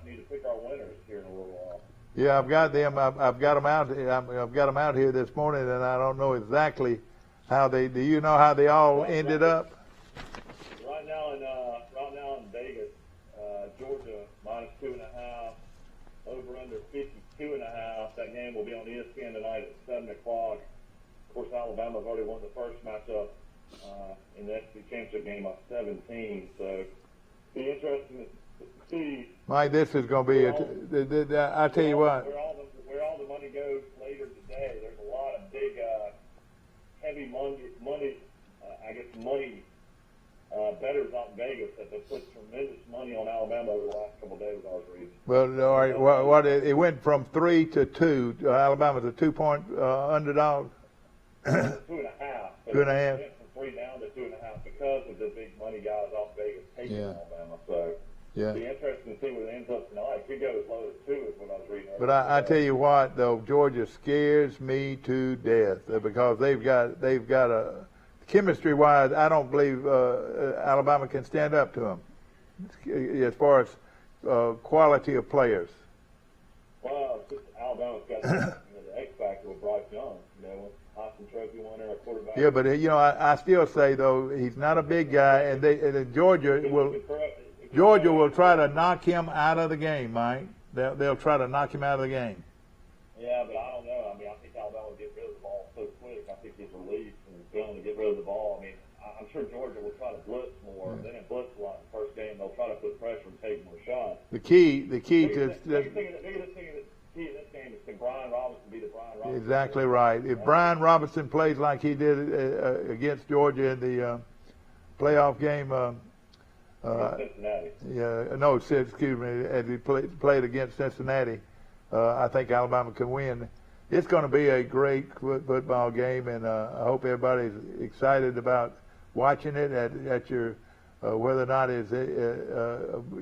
need to pick our winners here in a little while. Yeah, I've got them. I've got them out. I've got them out here this morning, and I don't know exactly how they. Do you know how they all ended up? Right now in Vegas, Georgia -2.5, over under 52.5. That game will be on ESPN tonight at 7 o'clock. Of course, Alabama's already won the first matchup in the SEC championship game by 17. So, be interesting to see. Mike, this is going to be. I tell you what. Where all the money goes later today, there's a lot of big, heavy money bettors out in Vegas that have put tremendous money on Alabama over the last couple of days. I was reading. Well, all right. What it went from 3 to 2. Alabama's a 2-point underdog. 2.5. 2.5. It went from 3 down to 2.5 because of the big money guys off Vegas taking Alabama. So. Yeah. It'll be interesting to see where it ends up tonight. It could go as low as 2 is what I was reading. But I tell you what, though, Georgia scares me to death because they've got a chemistry-wise. I don't believe Alabama can stand up to them as far as quality of players. Well, Alabama's got the X factor with Bryce Young. Austin Trophy winner, a quarterback. Yeah, but I still say though he's not a big guy, and Georgia will try to knock him out of the game, Mike. They'll try to knock him out of the game. Yeah, but I don't know. I mean, I think Alabama will get rid of the ball so quick. I think he's released and going to get rid of the ball. I mean, I'm sure Georgia will try to blitz more. They didn't blitz a lot in the first game. They'll try to put pressure and take more shots. The key to this game is can Brian Robinson be the Brian Robinson? Exactly right. If Brian Robinson plays like he did against Georgia in the playoff game Cincinnati. Yeah, no, excuse me. As we played against Cincinnati, I think Alabama can win. It's going to be a great football game, and I hope everybody's excited about watching it at your whether or not is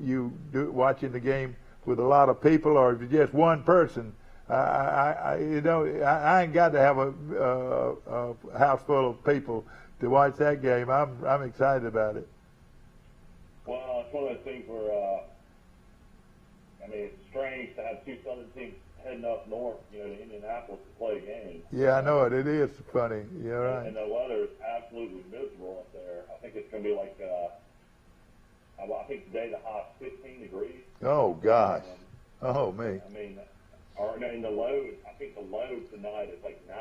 you watching the game with a lot of people or just one person. I ain't got to have a house full of people to watch that game. I'm excited about it. Well, it's one of those things where, it's strange to have two Southern teams heading up north, to Indianapolis to play a game. Yeah, I know it. It is funny. Yeah, right. And the weather is absolutely miserable up there. I think it's going to be like, I think today the high 15 degrees. Oh, gosh. Oh, me. In the low, I think the low tonight is like 9.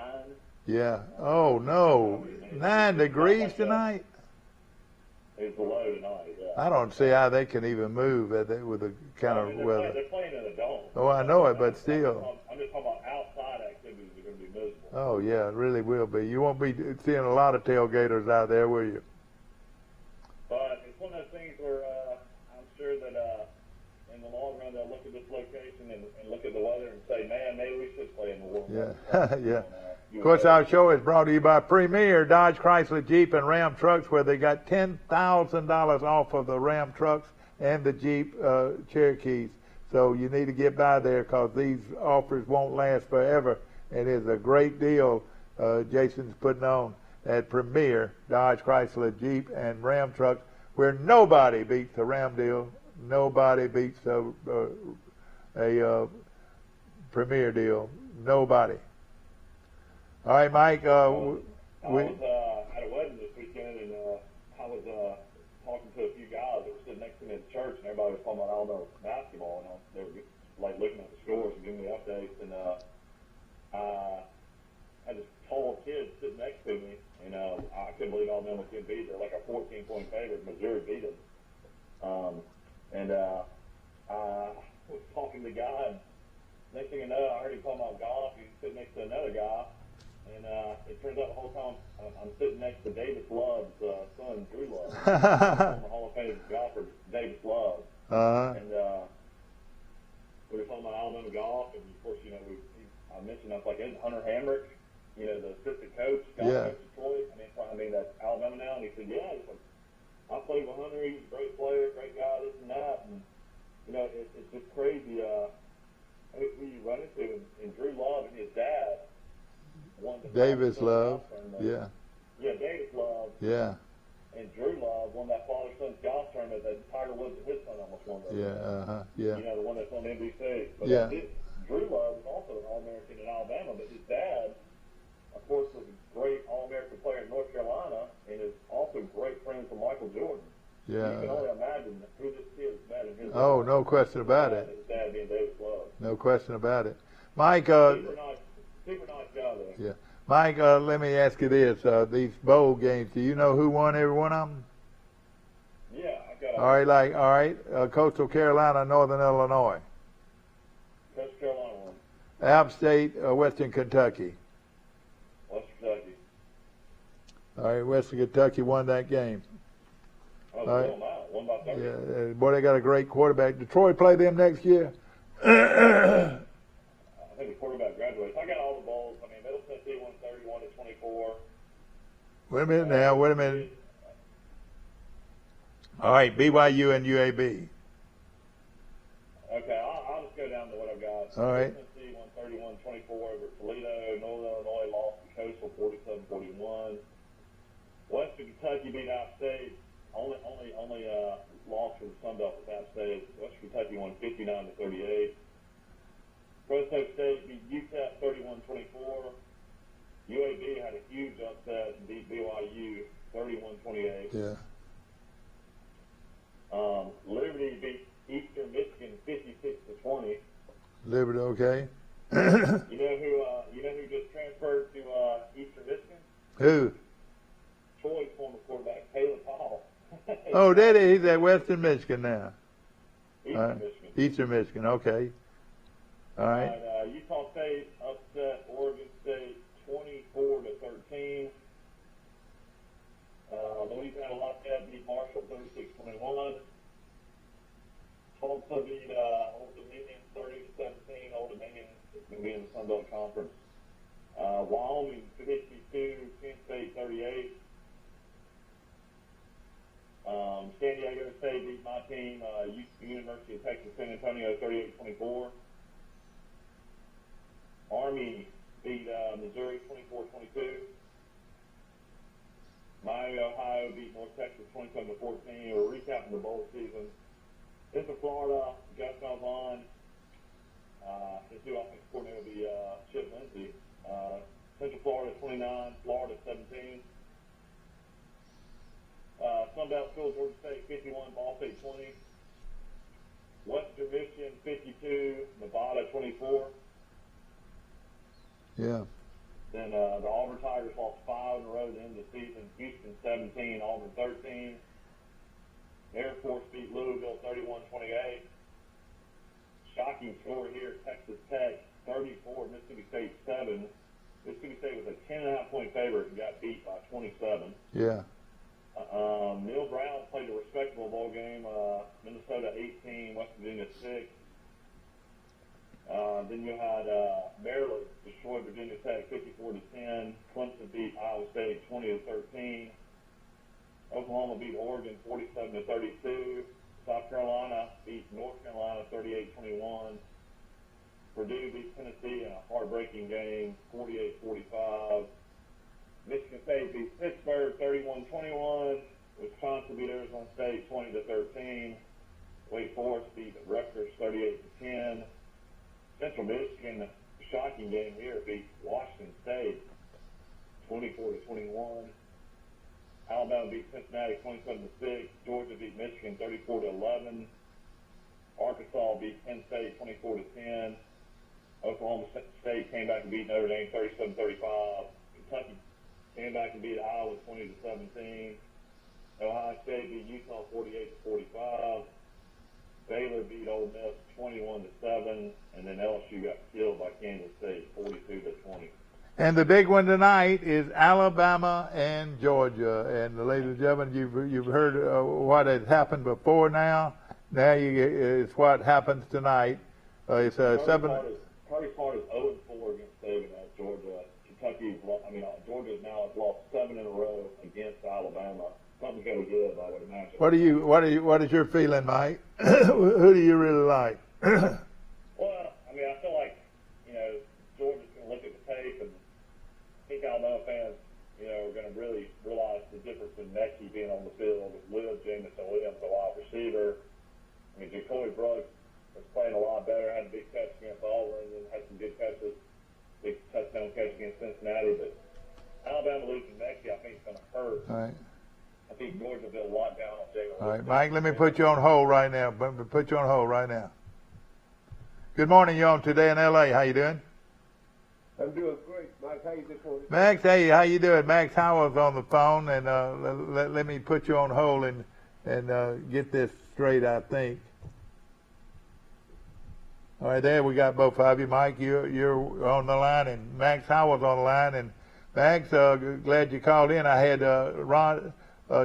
Yeah. Oh, no. 9 degrees tonight? It's the low tonight, yeah. I don't see how they can even move with the kind of weather. They're playing in a dome. Oh, I know it, but still. I'm just talking about outside activities are going to be miserable. Oh, yeah, it really will be. You won't be seeing a lot of tailgaters out there, will you? But it's one of those things where I'm sure that in the long run they'll look at this location and look at the weather and say, man, maybe we should play in the warm weather. Yeah, yeah. Of course, our show is brought to you by Premier Dodge, Chrysler, Jeep, and Ram trucks, where they got $10,000 off of the Ram trucks and the Jeep Cherokees. So you need to get by there because these offers won't last forever. And it's a great deal Jason's putting on at Premier Dodge, Chrysler, Jeep, and Ram trucks, where nobody beats the Ram deal. Nobody beats a Premier deal. Nobody. All right, Mike. I was at a wedding this weekend, and I was talking to a few guys that were sitting next to me at the church, and everybody was talking about Alabama basketball, and they were like looking at the scores and giving me updates. And I had this tall kid sitting next to me, and I couldn't believe Alabama couldn't beat. They're like a 14-point favorite. Missouri beat them. I was talking to the guy, and next thing you know, I heard him talking about golf. He was sitting next to another guy. And it turns out the whole time I'm sitting next to Davis Love's son, Drew Love, the Hall of Fame golfer, Davis Love. And we were talking about Alabama golf, and of course, I mentioned I was like, isn't Hunter Hamrick, the assistant coach, golf coach at Troy? That's Alabama now. And he said, yeah. He's like, I played with Hunter. He's a great player, great guy, this and that. And it's just crazy. Who you run into, and Drew Love and his dad. Davis Love, Yeah, Davis Love. Yeah. And Drew Love won that father-son golf tournament that Tiger Woods and his son almost won. Yeah, yeah. The one that's on NBC. But yeah. Drew Love was also an All-American in Alabama, but his dad, of course, was a great All-American player in North Carolina, and is also great friends with Michael Jordan. Yeah. You can only imagine who this kid is met in his life. No question about it. His dad being Davis Love. No question about it. Mike, super nice guy there. Yeah. Mike, let me ask you this. These bowl games, do you know who won every one of them? Yeah, I got it. All right. Coastal Carolina, Northern Illinois. Coastal Carolina won. App State, Western Kentucky. Western Kentucky. All right, Western Kentucky won that game. Oh, all right. Won by 30. Yeah, boy, they got a great quarterback. Detroit play them next year. I think the quarterback graduates. I got all the bowls. Middle Tennessee won 31-24. Wait a minute. All right, BYU and UAB. Okay, I'll just go down to what I've got. All right. Tennessee won 31-24 over Toledo. Northern Illinois lost to Coastal 47-41. Western Kentucky beat App State. Only loss for the Sun Belt was App State. Western Kentucky won 59-38. Fresno State beat UTEP 31-24. UAB had a huge upset and beat BYU 31-28. Yeah. Liberty beat Eastern Michigan 56-20. Liberty, okay. You know who just transferred to Eastern Michigan? Who? Troy's former quarterback, Caleb Powell. Oh, did he? He's at Western Michigan now. Eastern Michigan. Eastern Michigan, okay. All right. Utah State upset Oregon State 24-13. Louisiana Lafayette beat Marshall 36-21. Belt Conference. Wyoming 52, Penn State 38. San Diego State beat my team, University of Texas San Antonio 38-24. Army beat Missouri 24-22. Miami, Ohio beat North Texas 27-14. We're recapping the bowl season. Into Florida, Justin Vaughn. His new offensive coordinator will be Chip Lindsey. Central Florida 29, Florida 17. Sunbelt School, Georgia State 51, Ball State 20. Western Michigan 52, Nevada 24. Yeah. Then the Auburn Tigers lost 5 in a row at the end of the season. Houston 17, Auburn 13. Air Force beat Louisville 31-28. Shocking score here, Texas Tech 34, Mississippi State 7. Mississippi State was a 10.5-point favorite and got beat by 27. Yeah. Neil Brown played a respectable bowl game. Minnesota 18, West Virginia 6. Then you had Maryland destroyed Virginia Tech 54-10. Clemson beat Iowa State 20-13. Oklahoma beat Oregon 47-32. South Carolina beat North Carolina 38-21. Purdue beat Tennessee in a heartbreaking game 48-45. Michigan State beat Pittsburgh 31-21. Wisconsin beat Arizona State 20-13. Wake Forest beat Rutgers 38-10. Central Michigan, shocking game here, beat Washington State 24-21. Alabama beat Cincinnati 27-6. Georgia beat Michigan 34-11. Arkansas beat Penn State 24-10. Oklahoma State came back and beat Notre Dame 37-35. Kentucky came back and beat Iowa 20-17. Ohio State beat Utah 48-45. Baylor beat Ole Miss 21-7, and then LSU got killed by Kansas State 42-20. And the big one tonight is Alabama and Georgia. And ladies and gentlemen, you've heard what had happened before now. Now it's what happens tonight. It's seven. Curry Smart is 0-4 against Saban at Georgia. Georgia now has lost 7 in a row against Alabama. Something's going to give, I would imagine. What is your feeling, Mike? Who do you really like? Well, I feel like, Georgia's going to look at the tape, and I think Alabama fans, are going to really realize the difference in Mechie being on the field with Jamison Williams, a wide receiver. Jacoby Brooks was playing a lot better, had a big catch against Auburn, and had some good catches, big touchdown catch against Cincinnati. But Alabama losing Mechie, I think, is going to hurt. All right. I think Georgia will be locked down on Jalen. All right, Mike, let me put you on hold right now. Good morning, you're on Today in L.A. How you doing? I'm doing great, Mike. How you doing? Max, hey, how you doing? Max Howell's on the phone, and let me put you on hold and get this straight, I think. All right, there we got both of you. Mike, you're on the line, and Max Howell's on the line. And Max, glad you called in. I had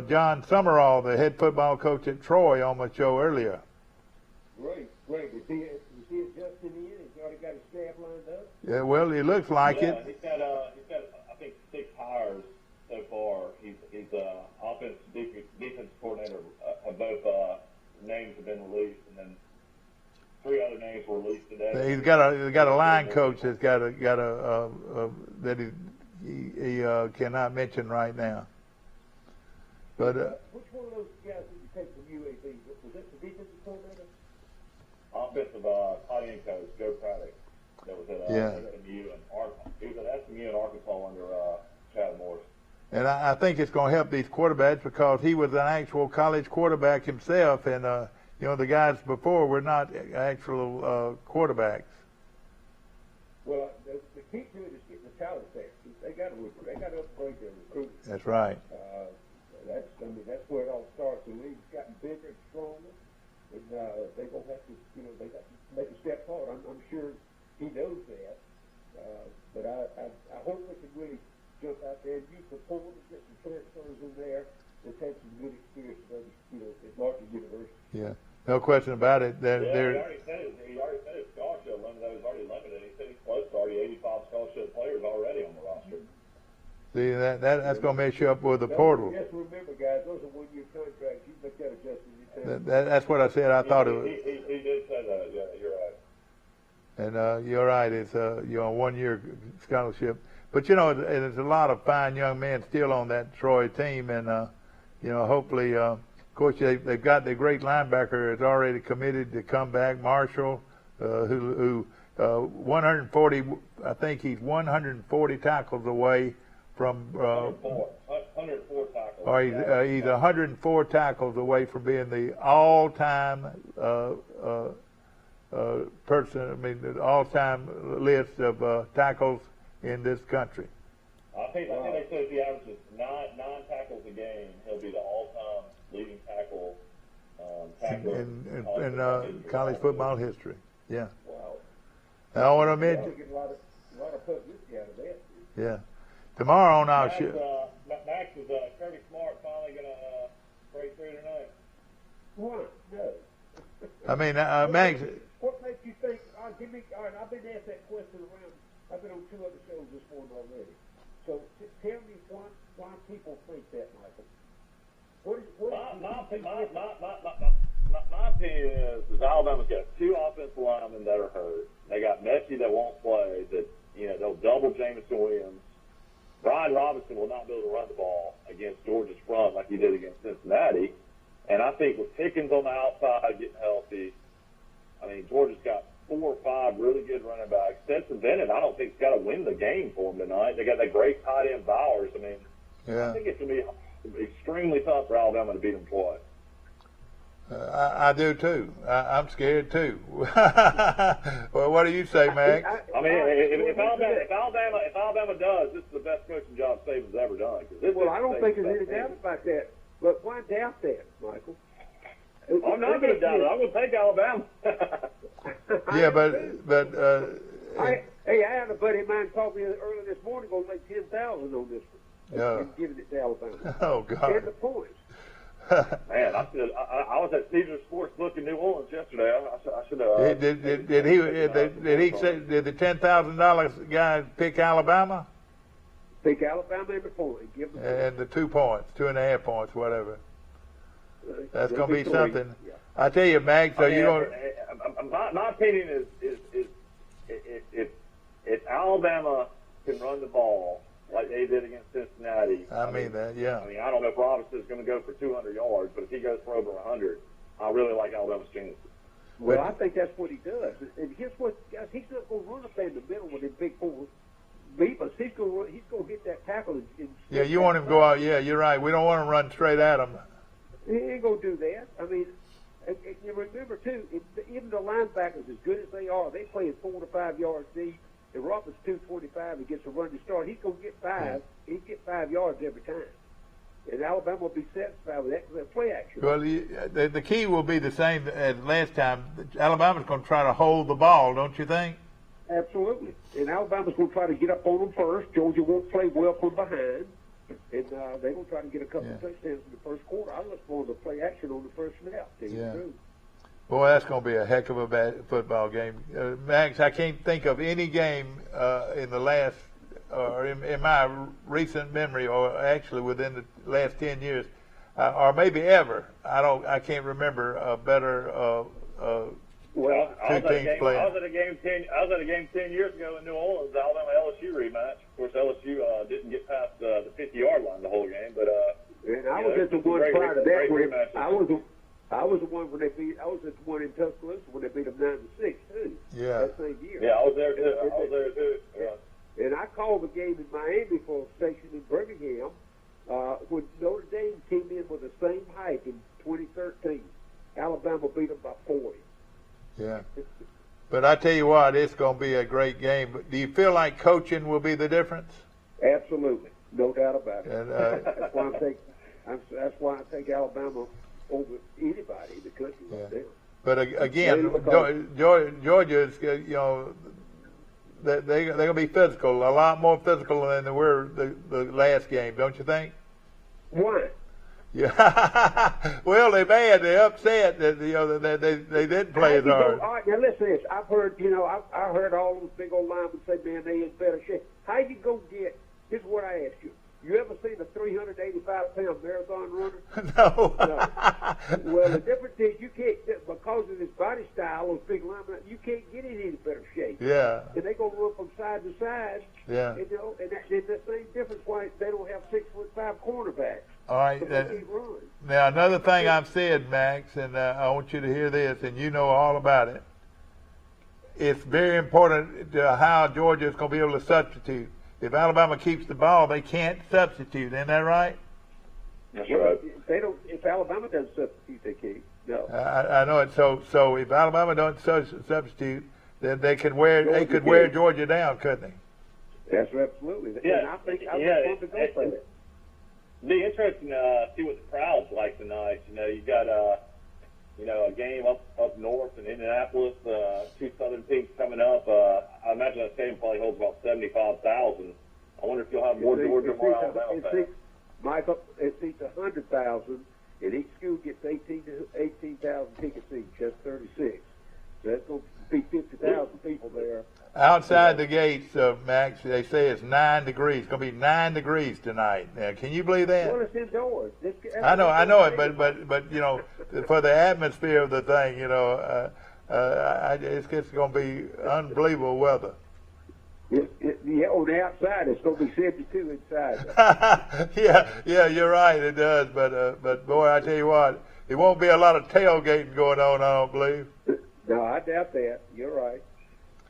John Summerhall, the head football coach at Troy, on my show earlier. Great. Is he adjusting in? He's already got his staff lined up? Yeah, well, it looks like it. He's got I think 6 hires so far. He's offensive defense coordinator. Both names have been released, and then 3 other names were released today. He's got a line coach that's got a that he cannot mention right now. But which one of those guys did you take from UAB? Was it the defensive coordinator? Offensive tight end coach Joe Craddock. That was at SMU and Arkansas. He was at SMU and Arkansas under Chad Morris. And I think it's going to help these quarterbacks because he was an actual college quarterback himself, and the guys before were not actual quarterbacks. Well, the key to it is getting the talent there. They got to upgrade their recruiting. That's right. That's where it all starts. The league's gotten bigger and stronger, and they're going to have to, they got to make a step forward. I'm sure he knows that, but I hope they can really jump out there and use the portal and get some transfers in there that's had some good experience at larger universities. Yeah, no question about it. He already said his scholarship limit was already limited. He said he's close to already That's going to mess you up with the portal. Just remember, guys, those are one-year contracts. You make that adjustment. That's what I said. I thought it was. He did say that. Yeah, you're right. And you're right. It's you're on 1 year scholarship. But you know, there's a lot of fine young men still on that Troy team, and you know, hopefully, of course, they've got their great linebacker is already committed to come back, Marshall, who 140. I think he's 140 tackles away from. 104 tackles. Or he's 104 tackles away from being the all-time person. I mean, the all-time list of tackles in this country. I think they said if he averages nine tackles a game, he'll be the all-time leading tackle in college football history. Yeah. Wow. Now what I mentioned. A lot of publicity out of that. Yeah. Tomorrow on our show. Max, is Kirby Smart finally gonna break through tonight? What? No. I mean, Max. What makes you think? Give me. All right, I've been asked that question around. I've been on 2 other shows this morning already. So tell me why people think that, Michael. My opinion is Alabama's got 2 offensive linemen that are hurt. They got Messi that won't play. That they'll double Jameson Williams. Brian Robinson will not be able to run the ball against Georgia's front like he did against Cincinnati. And I think with Pickens on the outside getting healthy, I mean, Georgia's got 4 or 5 really good running backs. Stetson Bennett, I don't think he's got to win the game for them tonight. They got that great tight end Bowers. I mean, I think it's going to be extremely tough for Alabama to beat them twice. I do too. I'm scared too. Well, what do you say, Max? I mean, if Alabama does, this is the best coaching job Saban's ever done. Well, I don't think there's any doubt about that. But why doubt that, Michael? I'm not going to doubt it. I'm going to take Alabama. Yeah, but I had a buddy of mine called me earlier this morning going to make 10,000 on this one. Yeah. And giving it to Alabama. Oh God. And the points. Man, I was at Caesar Sportsbook in New Orleans yesterday. I should have. Did he say? Did the $10,000 guy pick Alabama? Pick Alabama in the point. Give them and the 2 points, 2.5 points, whatever. That's going to be 3. something. Yeah. I tell you, Max. So you going? My opinion is if Alabama can run the ball like they did against Cincinnati. I mean that, yeah. I mean, I don't know if Robinson's going to go for 200 yards, but if he goes for over 100, I really like Alabama's chances. Well, I think that's what he does. And guess what, guys? He's not going to run up in the middle with his big 4 beepers. He's going to hit that tackle. Yeah, you want him to go out. Yeah, you're right. We don't want him to run straight at him. He ain't going to do that. I mean, you remember, too, even the linebackers, as good as they are, they play 4 to 5 yards deep. And Roberts 225 and gets a run to start. He's going to get 5. Yeah. He'd get 5 yards every time. And Alabama will be satisfied with that play action. Well, the key will be the same as last time. Alabama's going to try to hold the ball, don't you think? Absolutely. And Alabama's going to try to get up on them first. Georgia won't play well from behind. And they're going to try to get a couple of touchdowns in the first quarter. I look for the play action on the first snap. Boy, that's going to be a heck of a bad football game. Max, I can't think of any game in the last, or in my recent memory, or actually within the last 10 years, or maybe ever. I can't remember a better two teams playing. I was at a game 10 years ago in New Orleans, Alabama LSU rematch. Of course, LSU didn't get past the 50-yard line the whole game, but and I was at the one prior to that. I was the one when they beat. I was at the one in Tuscaloosa when they beat them 9-6 too. Yeah. That same year. Yeah, I was there too. Yeah. And I called the game in Miami for a station in Birmingham when Notre Dame came in with the same height in 2013. Alabama beat them by 40. Yeah. But I tell you what, it's going to be a great game. But do you feel like coaching will be the difference? Absolutely, no doubt about it. And, that's why I take Alabama over anybody in the country right there. But again, Georgia is, they're going to be physical, a lot more physical than they were the last game, don't you think? Why? Yeah. Well, they're mad. They're upset that they didn't play as hard. All right, now listen to this. I've heard, I heard all those big old linemen say, man, they in better shape. How you go get? Here's what I ask you. You ever seen a 385-pound marathon runner? No. No. Well, the difference is you can't, because of his body style, those big linemen, you can't get in any better shape. Yeah. And they go run from side to side. Yeah. And, and that's the same difference why they don't have 6'5" cornerbacks. All right. Now, another thing I've said, Max, and I want you to hear this, and you know all about it. It's very important to how Georgia is going to be able to substitute. If Alabama keeps the ball, they can't substitute. Isn't that right? That's right. They don't. If Alabama doesn't substitute, they can't. No. I know it. So if Alabama don't substitute, then they could wear Georgia down, couldn't they? That's absolutely. Yeah. And I think Yeah. want to go for it. It'd be interesting to see what the crowd's like tonight. You got a game up north in Indianapolis, two Southern teams coming up. I imagine that stadium probably holds about 75,000. I wonder if you'll have more Georgia, more Alabama fans. Michael, it seats 100,000, and each school gets 18,000 ticket seats, just 36. So that's going to be 50,000 people there. Outside the gates, Max, they say it's 9 degrees. It's going to be 9 degrees tonight. Now, can you believe that? Well, it's indoors. I know it, but for the atmosphere of the thing, it's going to be unbelievable weather. Yeah, on the outside, it's going to be 72 inside. yeah, you're right. It does, but boy, I tell you what, it won't be a lot of tailgating going on. I don't believe. No, I doubt that. You're right.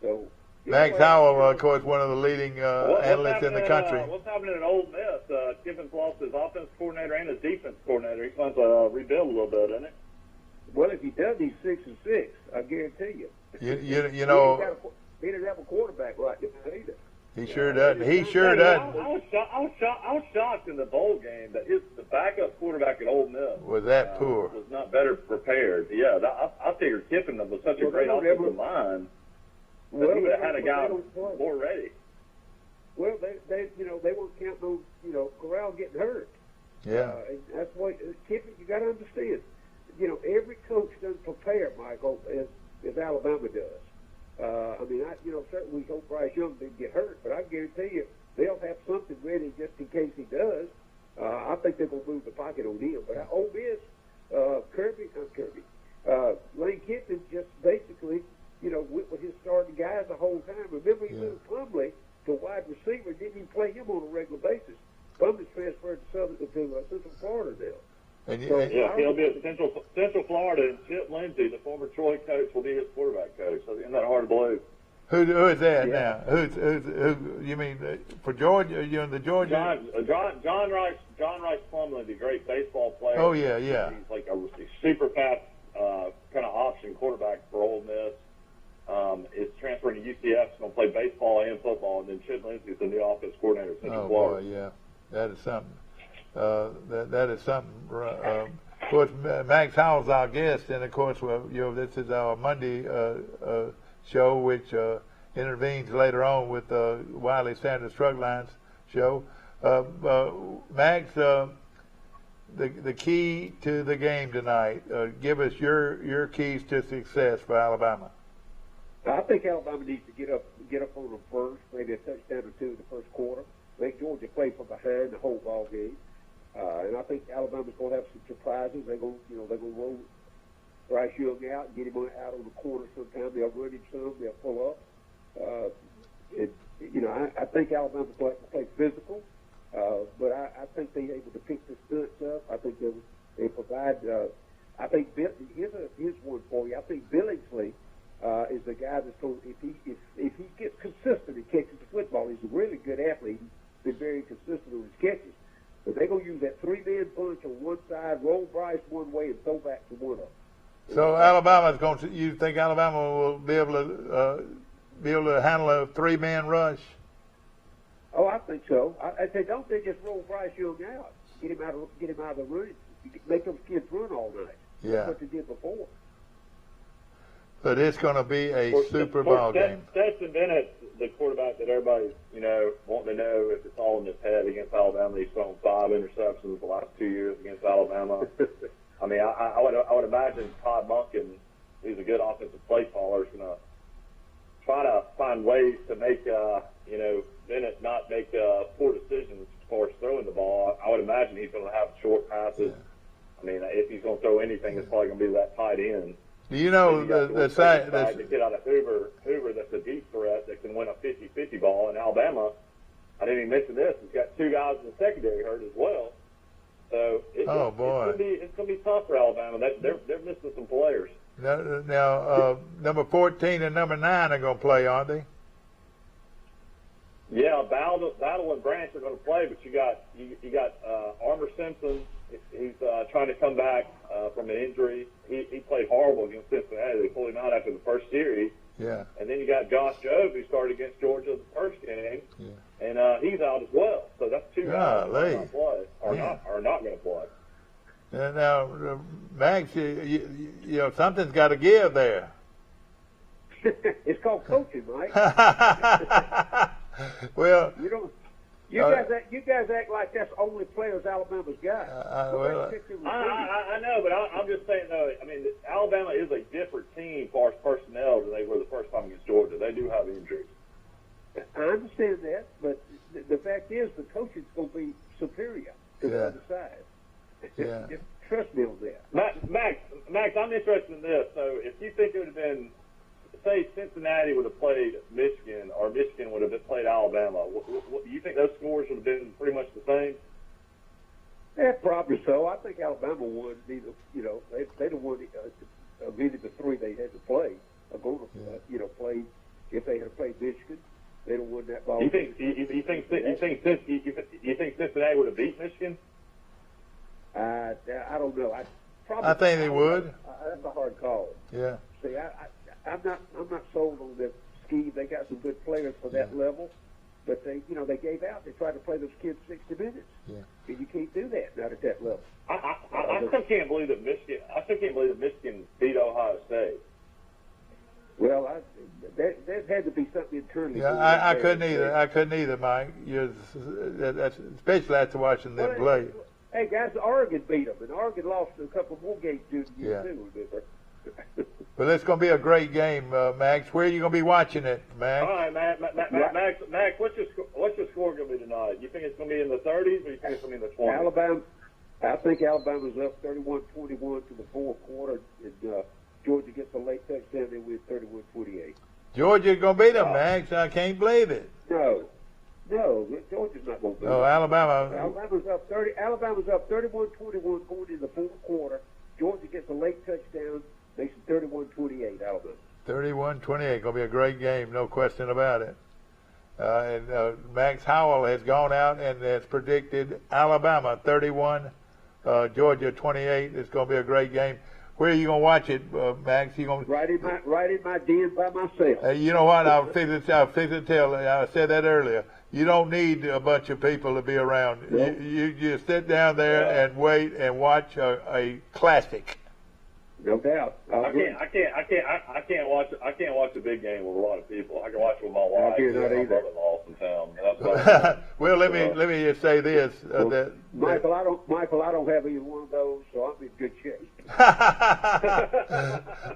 So. Max Howell, of course, one of the leading analysts in the country. What's happening at Ole Miss? Kiffin's lost his offense coordinator and his defense coordinator. He's going to rebuild a little bit, isn't it? Well, if he does, he's 6-6. I guarantee you. You know. He doesn't have a quarterback right now either. He sure doesn't. He sure doesn't. I was shocked in the bowl game that the backup quarterback at Ole Miss was that poor. Was not better prepared. Yeah, I figured Kiffin was such a great offensive mind. Well, he would have had a guy more ready. Well, they weren't counting on Corral getting hurt. Yeah. And that's why Kiffin, you got to understand. Every coach doesn't prepare, Michael, as Alabama does. Certainly we hope Bryce Young didn't get hurt, but I guarantee you they'll have something ready just in case he does. I think they're going to move the pocket on him. But Ole Miss, Lane Kiffin just basically, went with his starting guys the whole time. Remember, he moved Plumlee to wide receiver, didn't even play him on a regular basis. Plumlee's transferred to Central Florida now. He'll be at Central Florida, and Chip Lindsey, the former Troy coach, will be his quarterback coach. So isn't that hard to believe? Who is that now? Who? You mean for Georgia? The Georgia? John Rice Plumlee, the great baseball player. Oh yeah. He's like a super fast kind of option quarterback for Ole Miss. Is transferring to UCF. He's going to play baseball and football, and then Chip Lindsey is the new offense coordinator at Central Florida. Boy, yeah, that is something. That is something. Of course, Max Howell's our guest, and of course, this is our Monday show, which intervenes later on with Wiley Sanders Truck Lines show. Max, the key to the game tonight. Give us your keys to success for Alabama. I think Alabama needs to get up on them first, maybe a touchdown or two in the first quarter. Make Georgia play from behind the whole ball game. And I think Alabama's going to have some surprises. They're going to roll Bryce Young out and get him out on the corner sometime. They'll run him some. They'll pull up. I think Alabama's going to play physical, but I think they're able to pick the stunts up. I think they provide. I think here's one for you. I think Billingsley is the guy that's going. If he gets consistent and catches the football, he's a really good athlete. He's been very consistent on his catches. But they're going to use that three-man bunch on one side, roll Bryce one way, and throw back to one of them. So Alabama's going to. You think Alabama will be able to handle a three-man rush? Oh, I think so. I say, don't they just roll Bryce Young out, get him out of the run, make those kids run all night. Yeah. That's what they did before. But it's going to be a super ball game. Stetson Bennett, the quarterback that everybody's, wanting to know if it's all in his head against Alabama. He's thrown 5 interceptions the last 2 years against Alabama. I mean, I would imagine Todd Monken, who's a good offensive play caller, is going to try to find ways to make, Bennett not make poor decisions as far as throwing the going to have short passes. Yeah. I mean, if he's going to throw anything, it's probably going to be that tight end. Do you know the side? The kid out of Hoover, that's a deep threat that can win a 50-50 ball. In Alabama, I didn't even mention this. He's got 2 guys in the secondary hurt as well. So it's going to be tough for Alabama. They're missing some players. Now, number 14 and number 9 are going to play, aren't they? Yeah, Battle and Branch are going to play, but you got Armour Simpson. He's trying to come back from an injury. He played horrible against Cincinnati. They pulled him out after the first series. Yeah. And then you got Josh Jobe, who started against Georgia the first game, and he's out as well. So that's 2 guys that are not play are not going to play. And now, Max, you know something's got to give there. It's called coaching, Mike. Well, you guys act like that's only players Alabama's got. I know, but I'm just saying though. I mean, Alabama is a different team as far as personnel than they were the first time against Georgia. They do have injuries. I understand that, but the fact is the coaching's going to be superior to the other side. Yeah. Just trust me on that. Max, I'm interested in this. So if you think it would have been, say Cincinnati would have played Michigan or Michigan would have played Alabama, what, do you think those scores would have been pretty much the same? Yeah, probably so. I think Alabama would be they'd have won of either the 3 they had to play. Play if they had played Michigan, they'd have won that ball. You think Cincinnati would have beat Michigan? I don't know. I think they would. That's a hard call. Yeah. See, I'm not sold on that scheme. They got some good players for that level, but they gave out. They tried to play those kids 60 minutes. Yeah. And you can't do that not at that level. I still can't believe that Michigan beat Ohio State. Well, there had to be something internally. Yeah, I couldn't either. I couldn't either, Mike. Especially after watching them play. Hey, guys, Oregon beat them, and Oregon lost a couple more games too. But it's going to be a great game, Max. Where are you going to be watching it, Max? All right, Max, what's your score going to be tonight? You think it's going to be in the 30s, or you think it's going to be in the 20s? I think Alabama's up 31-21 to the fourth quarter, and Georgia gets a late touchdown. They win 31-28. Georgia's going to beat them, Max. I can't believe it. No, Georgia's not going to beat them. Oh, Alabama. Alabama's up 31-21 going in the fourth quarter. Georgia gets a late touchdown. Makes it 31-28, Alabama. 31-28. Going to be a great game, no question about it. And Max Howell has gone out and has predicted Alabama 31, Georgia 28. It's going to be a great game. Where are you going to watch it, Max? You going right in my den by myself. You know what? I'll fix it to tell. I said that earlier. You don't need a bunch of people to be around. Nope. You just sit down there and wait and watch a classic. No doubt. I can't watch a big game with a lot of people. I can watch it with my wife and my brother-in-law in town. Well, let me just say this. Michael, I don't have either one of those, so I'm in good shape.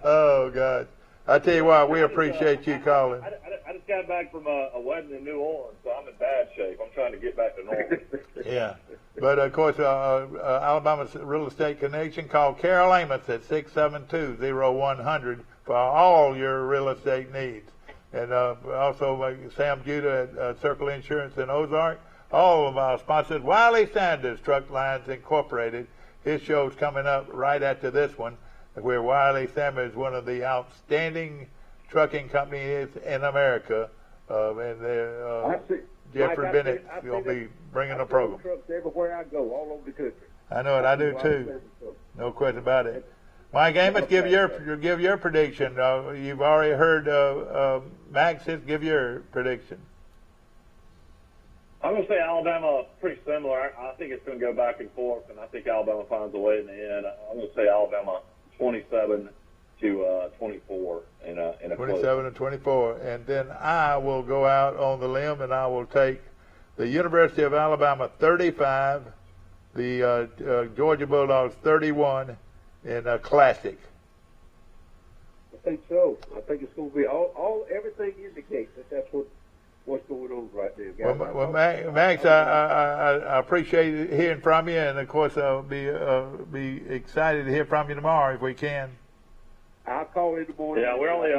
Oh God! I tell you what, we appreciate you calling. I just got back from a wedding in New Orleans, so I'm in bad shape. I'm trying to get back to normal. Yeah. But, of course, Alabama's Real Estate Connection, call Carol Amos at 672-0100 for all your real estate needs. And also Sam Judah at Circle Insurance in Ozark. All of our sponsors, Wiley Sanders Truck Lines Incorporated. His show's coming up right after this one, where Wiley Sanders is one of the outstanding trucking companies in America. Jeffrey Bennett's going to be bringing a program. Trucks everywhere I go, all over the country. I know it. I do too. No question about it. Mike Amos, give your prediction. You've already heard Max's. Give your prediction. I'm going to say Alabama pretty similar. I think it's going to go back and forth, and I think Alabama finds a way in the end. I'm going to say Alabama 27-24 in a 27-24, and then I will go out on the limb and I will take the University of Alabama 35, the Georgia Bulldogs 31 in a classic. I think so. I think it's going to be everything indicates that's what what's going on right now, guys. Well, Max, I appreciate hearing from you, and of course I'll be excited to hear from you tomorrow if we can. I'll call in the morning. Yeah, we only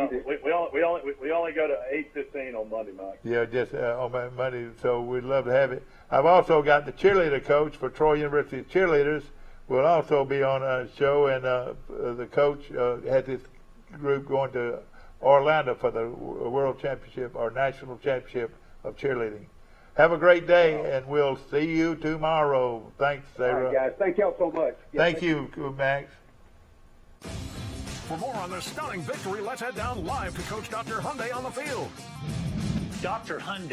go to 8:15 on Monday, Mike. Yeah, just on Monday, so we'd love to have it. I've also got the cheerleader coach for Troy University Cheerleaders. Will also be on a show, and the coach had this group going to Orlando for the World Championship or National Championship of Cheerleading. Have a great day, and we'll see you tomorrow. Thanks, Sarah. All right, guys. Thank y'all so much. Thank you, Max. For more on this stunning victory, let's head down live to Coach Dr. Hyundai on the field. Dr. Hyundai.